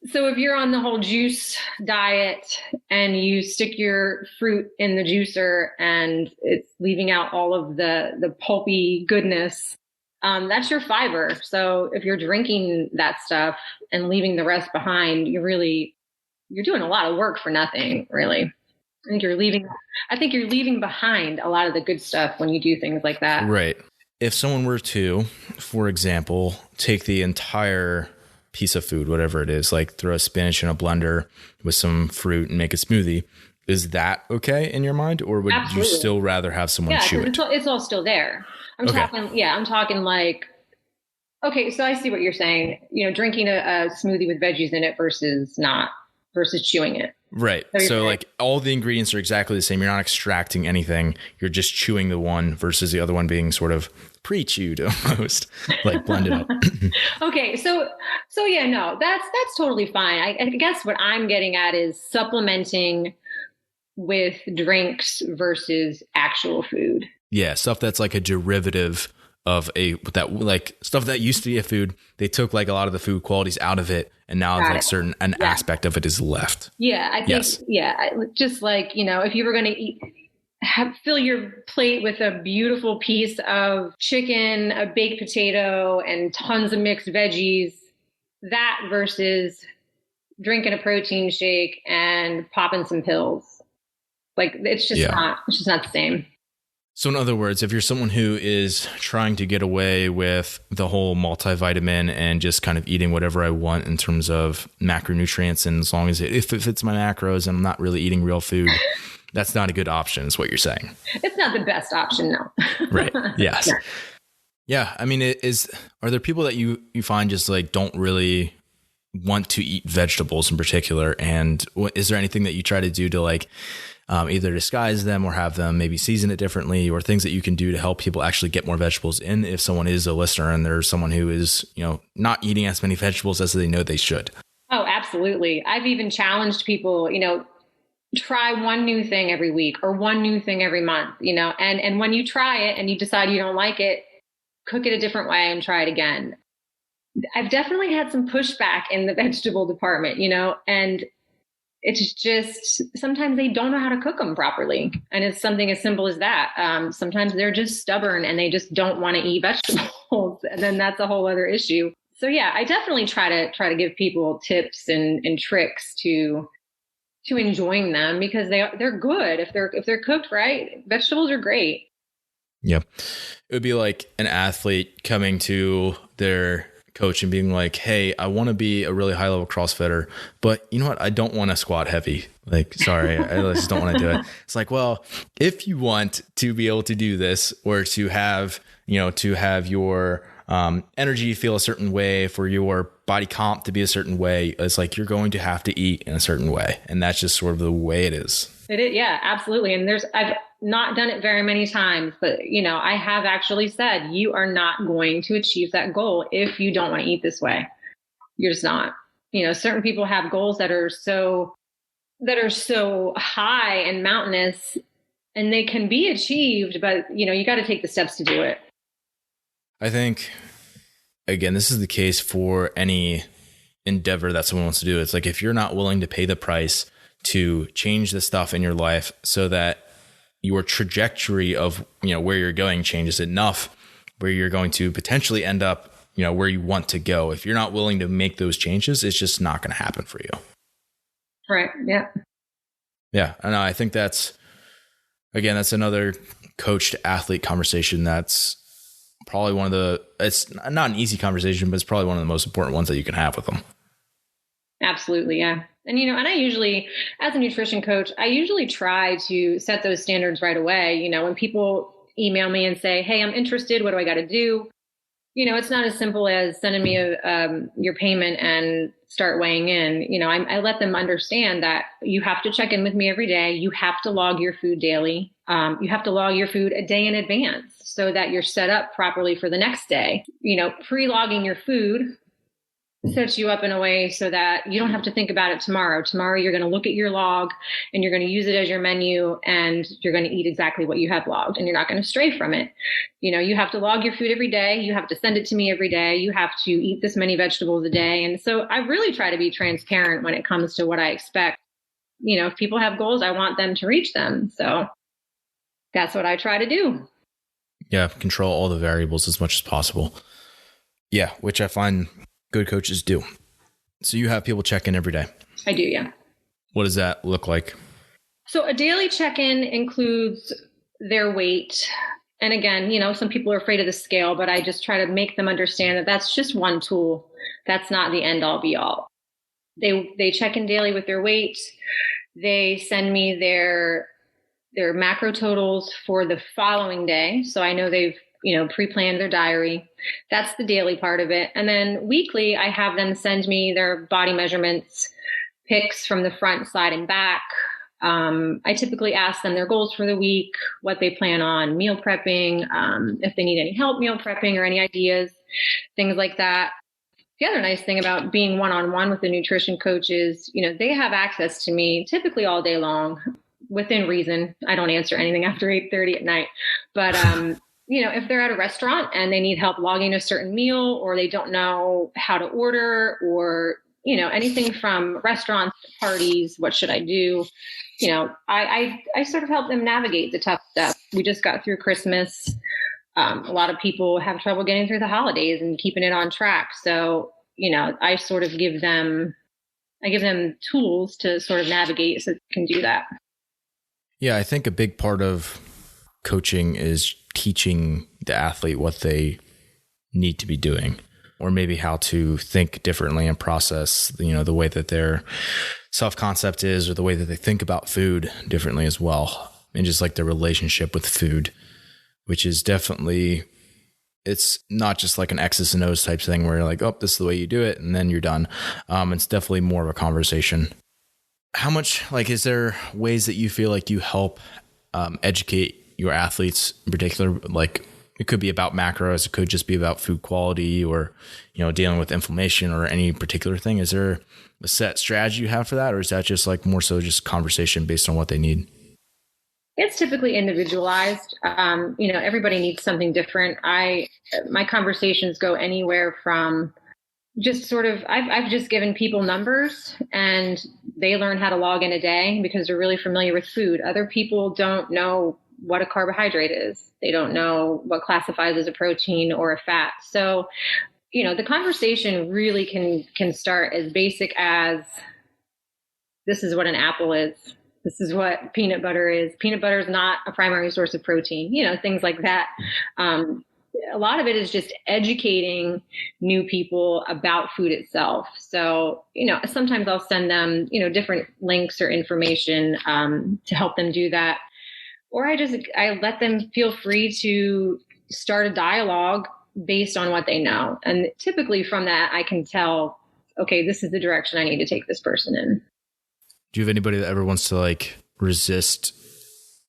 So if you're on the whole juice diet and you stick your fruit in the juicer and it's leaving out all of the pulpy goodness, that's your fiber. So if you're drinking that stuff and leaving the rest behind, you're doing a lot of work for nothing, really. I think you're leaving behind a lot of the good stuff when you do things like that. Right. If someone were to, for example, take the entire piece of food, whatever it is, like throw a spinach in a blender with some fruit and make a smoothie, is that okay in your mind? Or would Absolutely. you still rather have someone chew it? It's all still there. I'm talking like, okay, so I see what you're saying, drinking a smoothie with veggies in it versus chewing it. Right. So like all the ingredients are exactly the same. You're not extracting anything. You're just chewing the one versus the other one being sort of pre-chewed almost, like blended up. Okay. So yeah, no, that's totally fine. I guess what I'm getting at is supplementing with drinks versus actual food. Yeah. Stuff that's like a derivative of stuff that used to be a food. They took like a lot of the food qualities out of it, and now an aspect of it is left. Yeah, I think, just like, if you were going to fill your plate with a beautiful piece of chicken, a baked potato, and tons of mixed veggies, that versus drinking a protein shake and popping some pills. Like, it's just not the same. So in other words, if you're someone who is trying to get away with the whole multivitamin and just kind of eating whatever I want in terms of macronutrients, and as long as if it fits my macros and I'm not really eating real food, that's not a good option, is what you're saying. It's not the best option, no. Right. Yes. Yeah. I mean, are there people that you find just like don't really want to eat vegetables in particular? And is there anything that you try to do to like either disguise them or have them maybe season it differently, or things that you can do to help people actually get more vegetables in if someone is a listener and there's someone who is, not eating as many vegetables as they know they should? Oh, absolutely. I've even challenged people, try one new thing every week or one new thing every month, and when you try it and you decide you don't like it, cook it a different way and try it again. I've definitely had some pushback in the vegetable department, and it's just sometimes they don't know how to cook them properly. And it's something as simple as that. Sometimes they're just stubborn and they just don't want to eat vegetables. And then that's a whole other issue. So yeah, I definitely try to give people tips and tricks to enjoying them, because they're good. If they're cooked right, vegetables are great. Yeah. It would be like an athlete coming to their coach and being like, hey, I want to be a really high level CrossFitter, but you know what? I don't want to squat heavy. Like, sorry, I just don't want to do it. It's like, well, if you want to be able to do this, or to have your energy feel a certain way, for your body comp to be a certain way, it's like you're going to have to eat in a certain way. And that's just sort of the way it is. It is. Yeah, absolutely. And I've not done it very many times, but I have actually said, you are not going to achieve that goal if you don't want to eat this way. You're just not. Certain people have goals that are so high and mountainous, and they can be achieved, but you got to take the steps to do it. I think, again, this is the case for any endeavor that someone wants to do. It's like, if you're not willing to pay the price to change the stuff in your life so that your trajectory of, where you're going changes enough where you're going to potentially end up, where you want to go. If you're not willing to make those changes, it's just not going to happen for you. Right. Yeah. Yeah. I know. I think that's another coach to athlete conversation. That's probably it's not an easy conversation, but it's probably one of the most important ones that you can have with them. Absolutely. Yeah. And, and I usually, as a nutrition coach, I usually try to set those standards right away. When people email me and say, hey, I'm interested, what do I got to do? It's not as simple as sending me your payment and start weighing in. I let them understand that you have to check in with me every day. You have to log your food daily. You have to log your food a day in advance so that you're set up properly for the next day. Pre-logging your food sets you up in a way so that you don't have to think about it tomorrow. Tomorrow, you're going to look at your log and you're going to use it as your menu, and you're going to eat exactly what you have logged, and you're not going to stray from it. You have to log your food every day. You have to send it to me every day. You have to eat this many vegetables a day. And so I really try to be transparent when it comes to what I expect. If people have goals, I want them to reach them. So that's what I try to do. Yeah. Control all the variables as much as possible. Yeah. Which I find good coaches do. So you have people check in every day? I do, yeah. What does that look like? So a daily check-in includes their weight. And again, some people are afraid of the scale, but I just try to make them understand that that's just one tool. That's not the end all be all. They check in daily with their weight. They send me their macro totals for the following day. So I know they've pre-planned their diary. That's the daily part of it. And then weekly, I have them send me their body measurements, pics from the front, side, and back. I typically ask them their goals for the week, what they plan on meal prepping, if they need any help meal prepping or any ideas, things like that. The other nice thing about being one-on-one with the nutrition coach is, they have access to me typically all day long within reason. I don't answer anything after 8:30 at night, but, if they're at a restaurant and they need help logging a certain meal, or they don't know how to order, or, anything from restaurants to parties, what should I do? I sort of help them navigate the tough stuff. We just got through Christmas. A lot of people have trouble getting through the holidays and keeping it on track. So, I sort of give them tools to sort of navigate so they can do that. Yeah, I think a big part of coaching is teaching the athlete what they need to be doing, or maybe how to think differently and process, the way that their self-concept is, or the way that they think about food differently as well. And just like their relationship with food, which is definitely, it's not just like an X's and O's type thing where you're like, oh, this is the way you do it, and then you're done. It's definitely more of a conversation. How much, is there ways that you feel like you help educate your athletes in particular? Like, it could be about macros, it could just be about food quality, or, dealing with inflammation or any particular thing. Is there a set strategy you have for that? Or is that just more so just conversation based on what they need? It's typically individualized. Everybody needs something different. My conversations go anywhere from just sort of, I've just given people numbers and they learn how to log in a day because they're really familiar with food. Other people don't know what a carbohydrate is. They don't know what classifies as a protein or a fat. So, the conversation really can start as basic as, this is what an apple is. This is what peanut butter is. Peanut butter is not a primary source of protein, things like that. A lot of it is just educating new people about food itself. So, sometimes I'll send them, different links or information to help them do that. Or I let them feel free to start a dialogue based on what they know. And typically from that, I can tell, okay, this is the direction I need to take this person in. Do you have anybody that ever wants to resist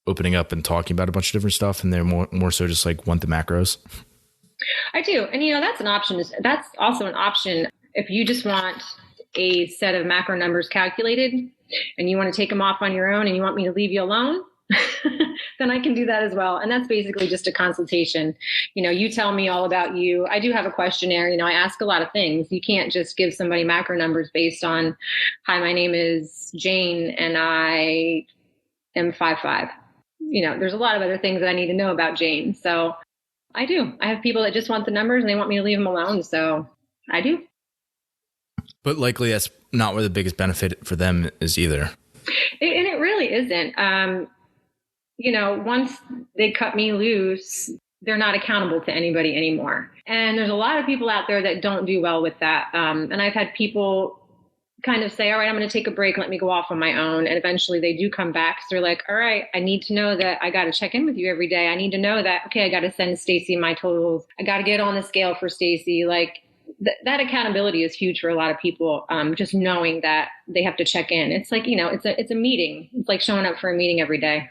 opening up and talking about a bunch of different stuff, and they're more so just want the macros? I do. And, that's an option. That's also an option. If you just want a set of macro numbers calculated and you want to take them off on your own and you want me to leave you alone, then I can do that as well. And that's basically just a consultation. You tell me all about you. I do have a questionnaire. I ask a lot of things. You can't just give somebody macro numbers based on, hi, my name is Jane and I am 5'5". There's a lot of other things that I need to know about Jane. So I do. I have people that just want the numbers and they want me to leave them alone. So I do. But likely that's not where the biggest benefit for them is either. And it really isn't. Once they cut me loose, they're not accountable to anybody anymore. And there's a lot of people out there that don't do well with that. And I've had people kind of say, all right, I'm going to take a break. Let me go off on my own. And eventually they do come back. So they're like, all right, I need to know that I got to check in with you every day. I need to know that, okay, I got to send Stacey my totals. I got to get on the scale for Stacey. That accountability is huge for a lot of people. Just knowing that they have to check in. It's it's a meeting. It's like showing up for a meeting every day.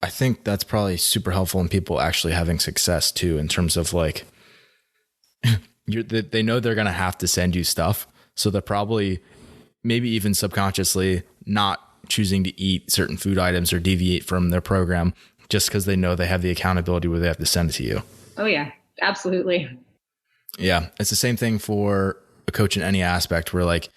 I think that's probably super helpful in people actually having success too, in terms of they know they're going to have to send you stuff. So they're probably maybe even subconsciously not choosing to eat certain food items or deviate from their program just because they know they have the accountability where they have to send it to you. Oh yeah, absolutely. Yeah. It's the same thing for a coach in any aspect where like,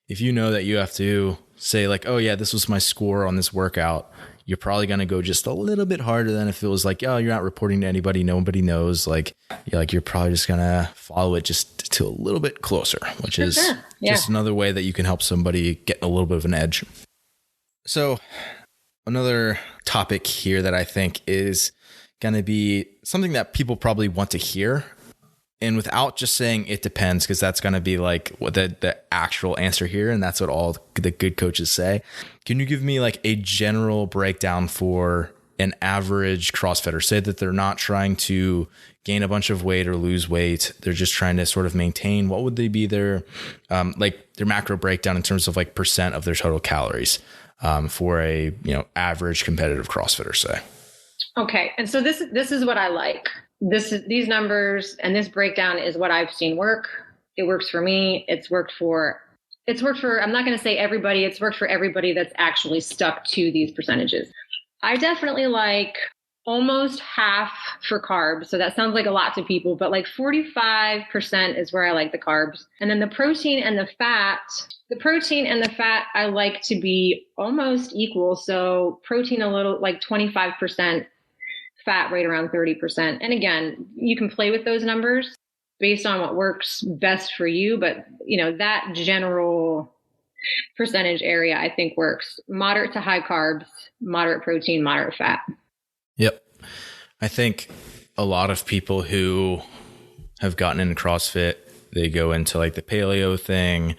if you know that you have to say like, oh yeah, this was my score on this workout, you're probably going to go just a little bit harder than if it was like, oh, you're not reporting to anybody. Nobody knows. Like, you're probably just going to follow it just to a little bit closer, which is just another way that you can help somebody get a little bit of an edge. So another topic here that I think is going to be something that people probably want to hear. And without just saying it depends, because that's going to be like what the actual answer here. And that's what all the good coaches say. Can you give me like a general breakdown for an average CrossFitter? Say that they're not trying to gain a bunch of weight or lose weight. They're just trying to sort of maintain. What would they be their macro breakdown in terms of like percent of their total calories for a, average competitive CrossFitter, say? Okay. And so this is what I like. These numbers and this breakdown is what I've seen work. It works for me. It's worked for, I'm not going to say everybody, it's worked for everybody that's actually stuck to these percentages. I definitely like almost half for carbs. So that sounds like a lot to people, but like 45% is where I like the carbs. And then the protein and the fat I like to be almost equal. So protein a little like 25%. Fat right around 30%. And again, you can play with those numbers based on what works best for you. But, that general percentage area, I think works. Moderate to high carbs, moderate protein, moderate fat. Yep. I think a lot of people who have gotten into CrossFit, they go into like the paleo thing.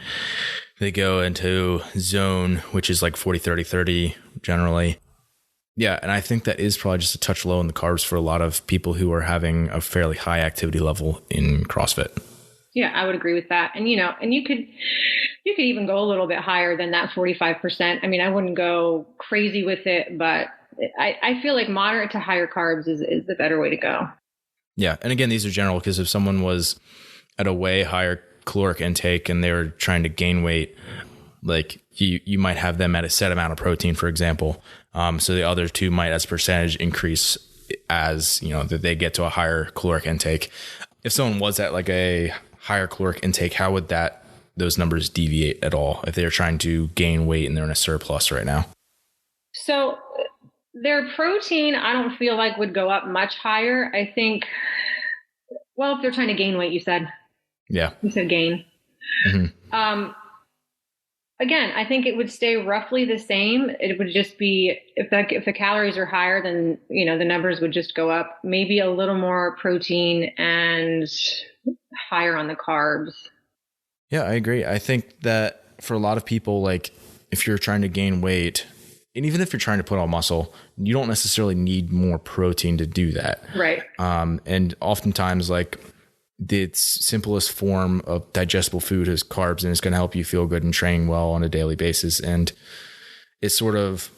They go into zone, which is like 40, 30, 30 generally. Yeah, and I think that is probably just a touch low in the carbs for a lot of people who are having a fairly high activity level in CrossFit. Yeah, I would agree with that. And and you could even go a little bit higher than that 45%. I mean, I wouldn't go crazy with it, but I feel like moderate to higher carbs is the better way to go. Yeah, and again, these are general because if someone was at a way higher caloric intake and they were trying to gain weight, like you might have them at a set amount of protein, for example. So the other two might as percentage increase as, that they get to a higher caloric intake. If someone was at like a higher caloric intake, how would those numbers deviate at all if they're trying to gain weight and they're in a surplus right now? So their protein, I don't feel like would go up much higher. I think, well, if they're trying to gain weight, you said. Yeah. You said gain. Mm-hmm. Again, I think it would stay roughly the same. It would just be if the calories are higher, then the numbers would just go up. Maybe a little more protein and higher on the carbs. Yeah, I agree. I think that for a lot of people, like if you're trying to gain weight, and even if you're trying to put on muscle, you don't necessarily need more protein to do that. Right. And oftentimes, like the simplest form of digestible food is carbs, and it's going to help you feel good and train well on a daily basis. And it's sort of,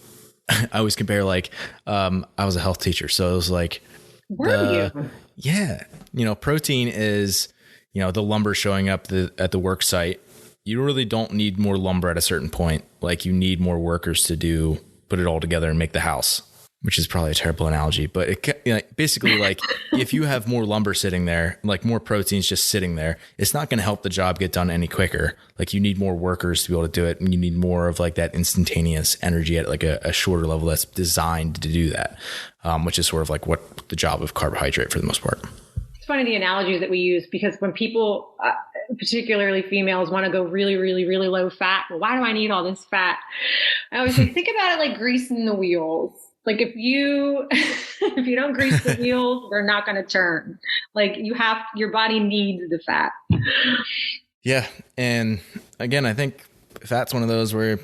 I always compare like, I was a health teacher. So it was like, were you? Yeah. Protein is, the lumber showing up at the work site. You really don't need more lumber at a certain point. Like you need more workers to put it all together and make the house, which is probably a terrible analogy, but it basically like if you have more lumber sitting there, like more proteins just sitting there, it's not going to help the job get done any quicker. Like you need more workers to be able to do it. And you need more of like that instantaneous energy at like a shorter level that's designed to do that, which is sort of like what the job of carbohydrate for the most part. It's funny the analogies that we use because when people, particularly females, want to go really, really, really low fat, well, why do I need all this fat? I always say, think about it like greasing the wheels. Like if you don't grease the wheels, they're not going to turn. Like your body needs the fat. Yeah. And again, I think fat's one of those where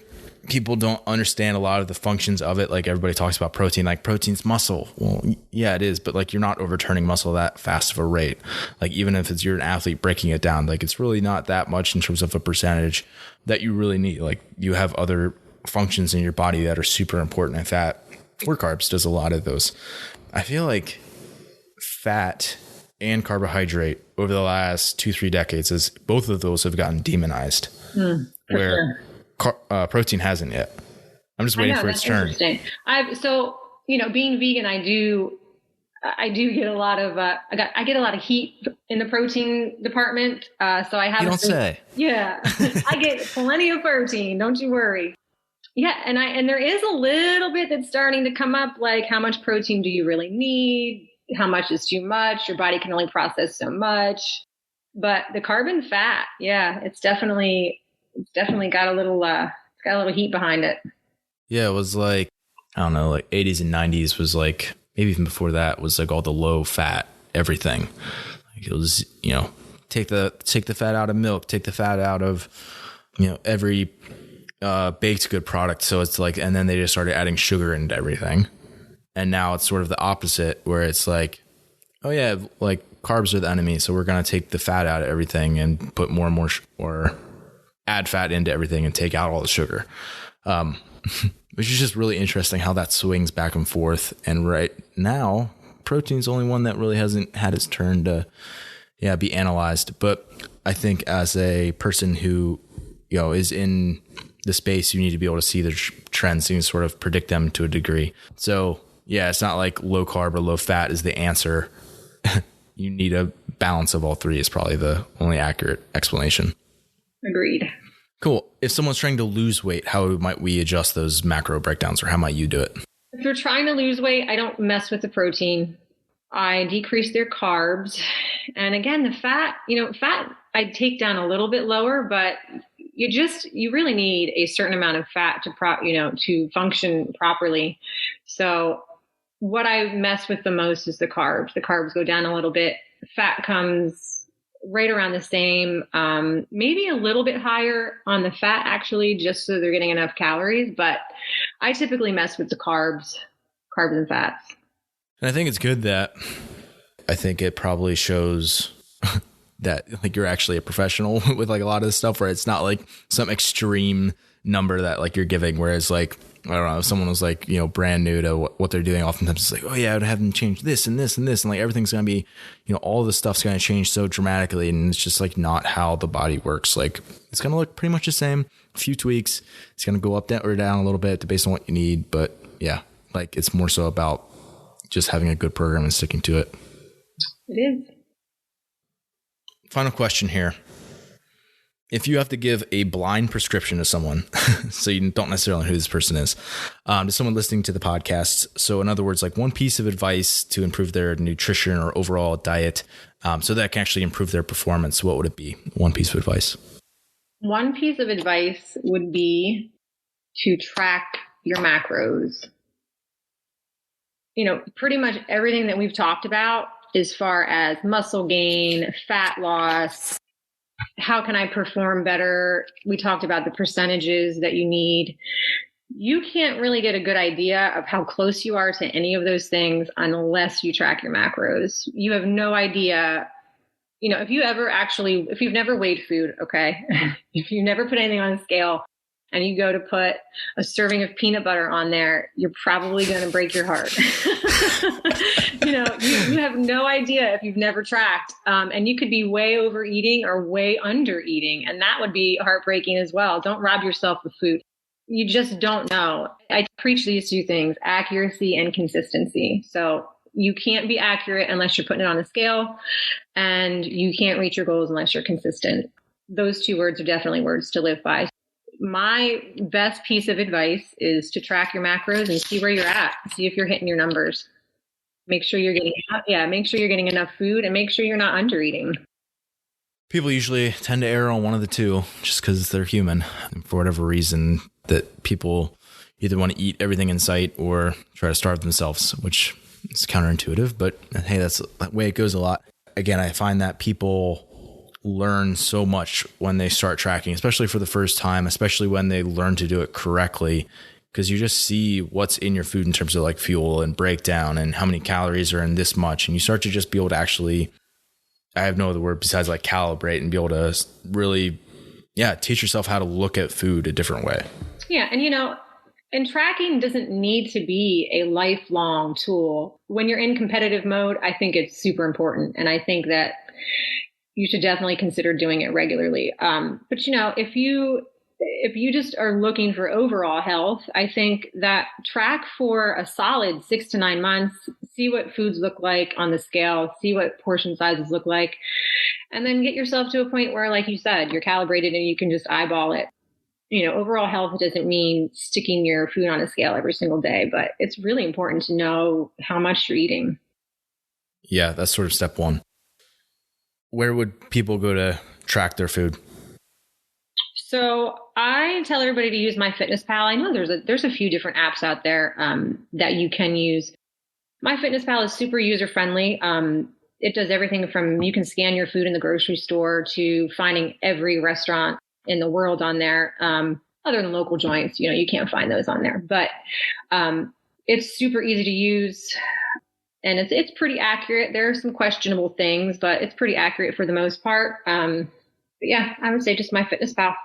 people don't understand a lot of the functions of it. Like everybody talks about protein, like protein's muscle. Well, yeah, it is, but like you're not overturning muscle that fast of a rate. Like even if you're an athlete breaking it down, like it's really not that much in terms of a percentage that you really need. Like you have other functions in your body that are super important, and fat or carbs does a lot of those. I feel like fat and carbohydrate over the last 2-3 decades, as both of those have gotten demonized, where protein hasn't yet. I'm just waiting for its turn. So, being vegan, I do get a lot of I get a lot of heat in the protein department. So I have. You don't say. Yeah, I get plenty of protein. Don't you worry. Yeah, and there is a little bit that's starting to come up, like how much protein do you really need? How much is too much? Your body can only process so much. But the carb and fat, yeah, it's definitely got a little heat behind it. Yeah, it was like, I don't know, like 80s and 90s was like, maybe even before that was like all the low fat everything. Like it was, take the fat out of milk, take the fat out of, every baked good product. So it's like, and then they just started adding sugar into everything. And now it's sort of the opposite, where it's like, oh yeah, like carbs are the enemy. So we're going to take the fat out of everything and put more and more, or add fat into everything and take out all the sugar. Which is just really interesting how that swings back and forth. And right now, protein's the only one that really hasn't had its turn to, be analyzed. But I think as a person who, is in the space, you need to be able to see the trends and sort of predict them to a degree. So yeah, it's not like low carb or low fat is the answer. You need a balance of all three is probably the only accurate explanation. Agreed. Cool. If someone's trying to lose weight, how might we adjust those macro breakdowns, or how might you do it? If you're trying to lose weight, I don't mess with the protein. I decrease their carbs. And again, the fat, fat I'd take down a little bit lower, but you really need a certain amount of fat to function properly. So what I mess with the most is the carbs. The carbs go down a little bit. Fat comes right around the same, maybe a little bit higher on the fat, actually, just so they're getting enough calories. But I typically mess with the carbs and fats. And I think it's good that I think it probably shows that like you're actually a professional with like a lot of this stuff, where it's not like some extreme number that like you're giving, whereas like, I don't know, if someone was like, brand new to what they're doing, oftentimes it's like, oh yeah, I would have them change this and this and this. And like, everything's going to be, all the stuff's going to change so dramatically. And it's just like not how the body works. Like it's going to look pretty much the same, a few tweaks. It's going to go up or down a little bit based on what you need. But yeah, like it's more so about just having a good program and sticking to it. It is. Final question here. If you have to give a blind prescription to someone, so you don't necessarily know who this person is, to someone listening to the podcast. So in other words, like one piece of advice to improve their nutrition or overall diet, so that can actually improve their performance, what would it be? One piece of advice. One piece of advice would be to track your macros. Pretty much everything that we've talked about as far as muscle gain, fat loss, how can I perform better? We talked about the percentages that you need. You can't really get a good idea of how close you are to any of those things unless you track your macros. You have no idea. If you've never weighed food, okay, if you never put anything on a scale and you go to put a serving of peanut butter on there, you're probably going to break your heart. You have no idea if you've never tracked, and you could be way overeating or way under eating. And that would be heartbreaking as well. Don't rob yourself of food. You just don't know. I preach these two things, accuracy and consistency. So you can't be accurate unless you're putting it on a scale, and you can't reach your goals unless you're consistent. Those two words are definitely words to live by. My best piece of advice is to track your macros and see where you're at. See if you're hitting your numbers. Make sure you're getting enough food, and make sure you're not under eating. People usually tend to err on one of the two just because they're human. And for whatever reason, that people either want to eat everything in sight or try to starve themselves, which is counterintuitive, but hey, that's the way it goes a lot. Again, I find that people learn so much when they start tracking, especially for the first time, especially when they learn to do it correctly, because you just see what's in your food in terms of like fuel and breakdown and how many calories are in this much. And you start to just be able to actually, I have no other word besides like calibrate, and be able to really, teach yourself how to look at food a different way. Yeah. And And tracking doesn't need to be a lifelong tool. When you're in competitive mode, I think it's super important. And I think that you should definitely consider doing it regularly. But if you just are looking for overall health, I think that track for a solid 6 to 9 months, see what foods look like on the scale, see what portion sizes look like, and then get yourself to a point where, like you said, you're calibrated and you can just eyeball it. Overall health doesn't mean sticking your food on a scale every single day, but it's really important to know how much you're eating. Yeah, that's sort of step one. Where would people go to track their food? So I tell everybody to use MyFitnessPal. I know there's a few different apps out there that you can use. MyFitnessPal is super user friendly. It does everything from you can scan your food in the grocery store to finding every restaurant in the world on there. Other than local joints, you can't find those on there. But it's super easy to use, and it's pretty accurate. There are some questionable things, but it's pretty accurate for the most part. But yeah, I would say just MyFitnessPal.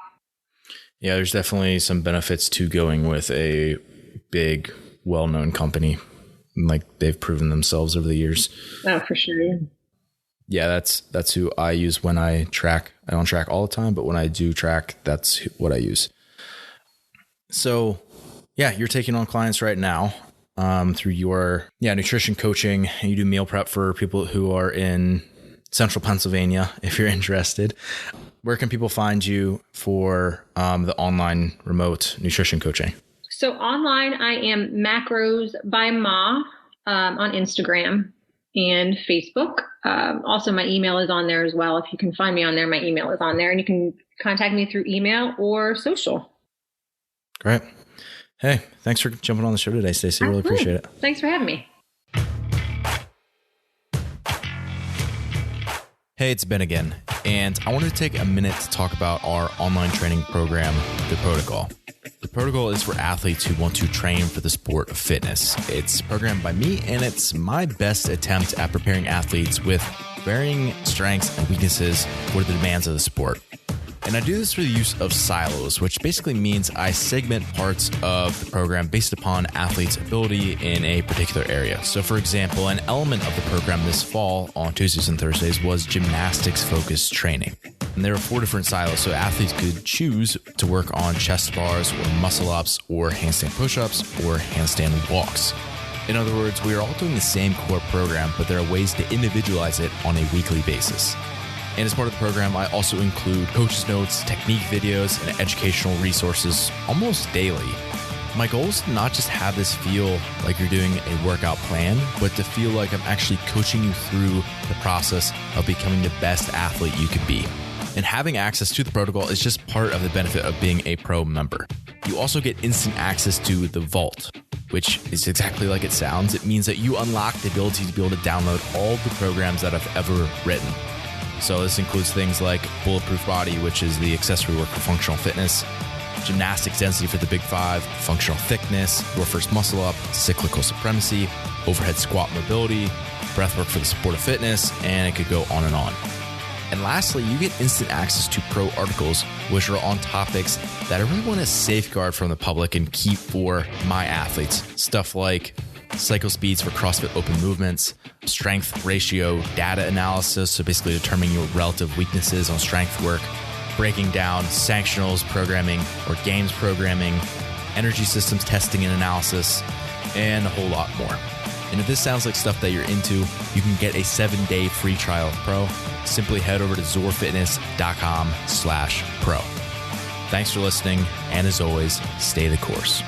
Yeah, there's definitely some benefits to going with a big, well-known company. Like they've proven themselves over the years. Oh, for sure. Yeah, that's who I use when I track. I don't track all the time, but when I do track, that's what I use. So yeah, you're taking on clients right now through your nutrition coaching, and you do meal prep for people who are in Central Pennsylvania, if you're interested. Where can people find you for the online remote nutrition coaching? So online, I am Macros by Ma on Instagram and Facebook. Also, my email is on there as well. If you can find me on there, my email is on there, and you can contact me through email or social. Great. Hey, thanks for jumping on the show today, Stacey. I really appreciate it. Thanks for having me. Hey, it's Ben again, and I wanted to take a minute to talk about our online training program, The Protocol. The Protocol is for athletes who want to train for the sport of fitness. It's programmed by me, and it's my best attempt at preparing athletes with varying strengths and weaknesses for the demands of the sport. And I do this through the use of silos, which basically means I segment parts of the program based upon athletes' ability in a particular area. So for example, an element of the program this fall on Tuesdays and Thursdays was gymnastics-focused training. And there were 4 different silos, so athletes could choose to work on chest bars or muscle-ups or handstand push-ups or handstand walks. In other words, we are all doing the same core program, but there are ways to individualize it on a weekly basis. And as part of the program, I also include coaches' notes, technique videos, and educational resources almost daily. My goal is to not just have this feel like you're doing a workout plan, but to feel like I'm actually coaching you through the process of becoming the best athlete you could be. And having access to the protocol is just part of the benefit of being a pro member. You also get instant access to the Vault, which is exactly like it sounds. It means that you unlock the ability to be able to download all the programs that I've ever written. So this includes things like Bulletproof Body, which is the accessory work for functional fitness, gymnastics density for the Big 5, functional thickness, your first muscle up, cyclical supremacy, overhead squat mobility, breathwork for the sport of fitness, and it could go on and on. And lastly, you get instant access to pro articles, which are on topics that I really want to safeguard from the public and keep for my athletes. Stuff like cycle speeds for CrossFit open movements, strength ratio data analysis, so basically determining your relative weaknesses on strength work, breaking down sanctionals programming or games programming, energy systems testing and analysis, and a whole lot more. And if this sounds like stuff that you're into, you can get a 7-day free trial of Pro. Simply head over to zorfitness.com/pro. Thanks for listening, and as always, stay the course.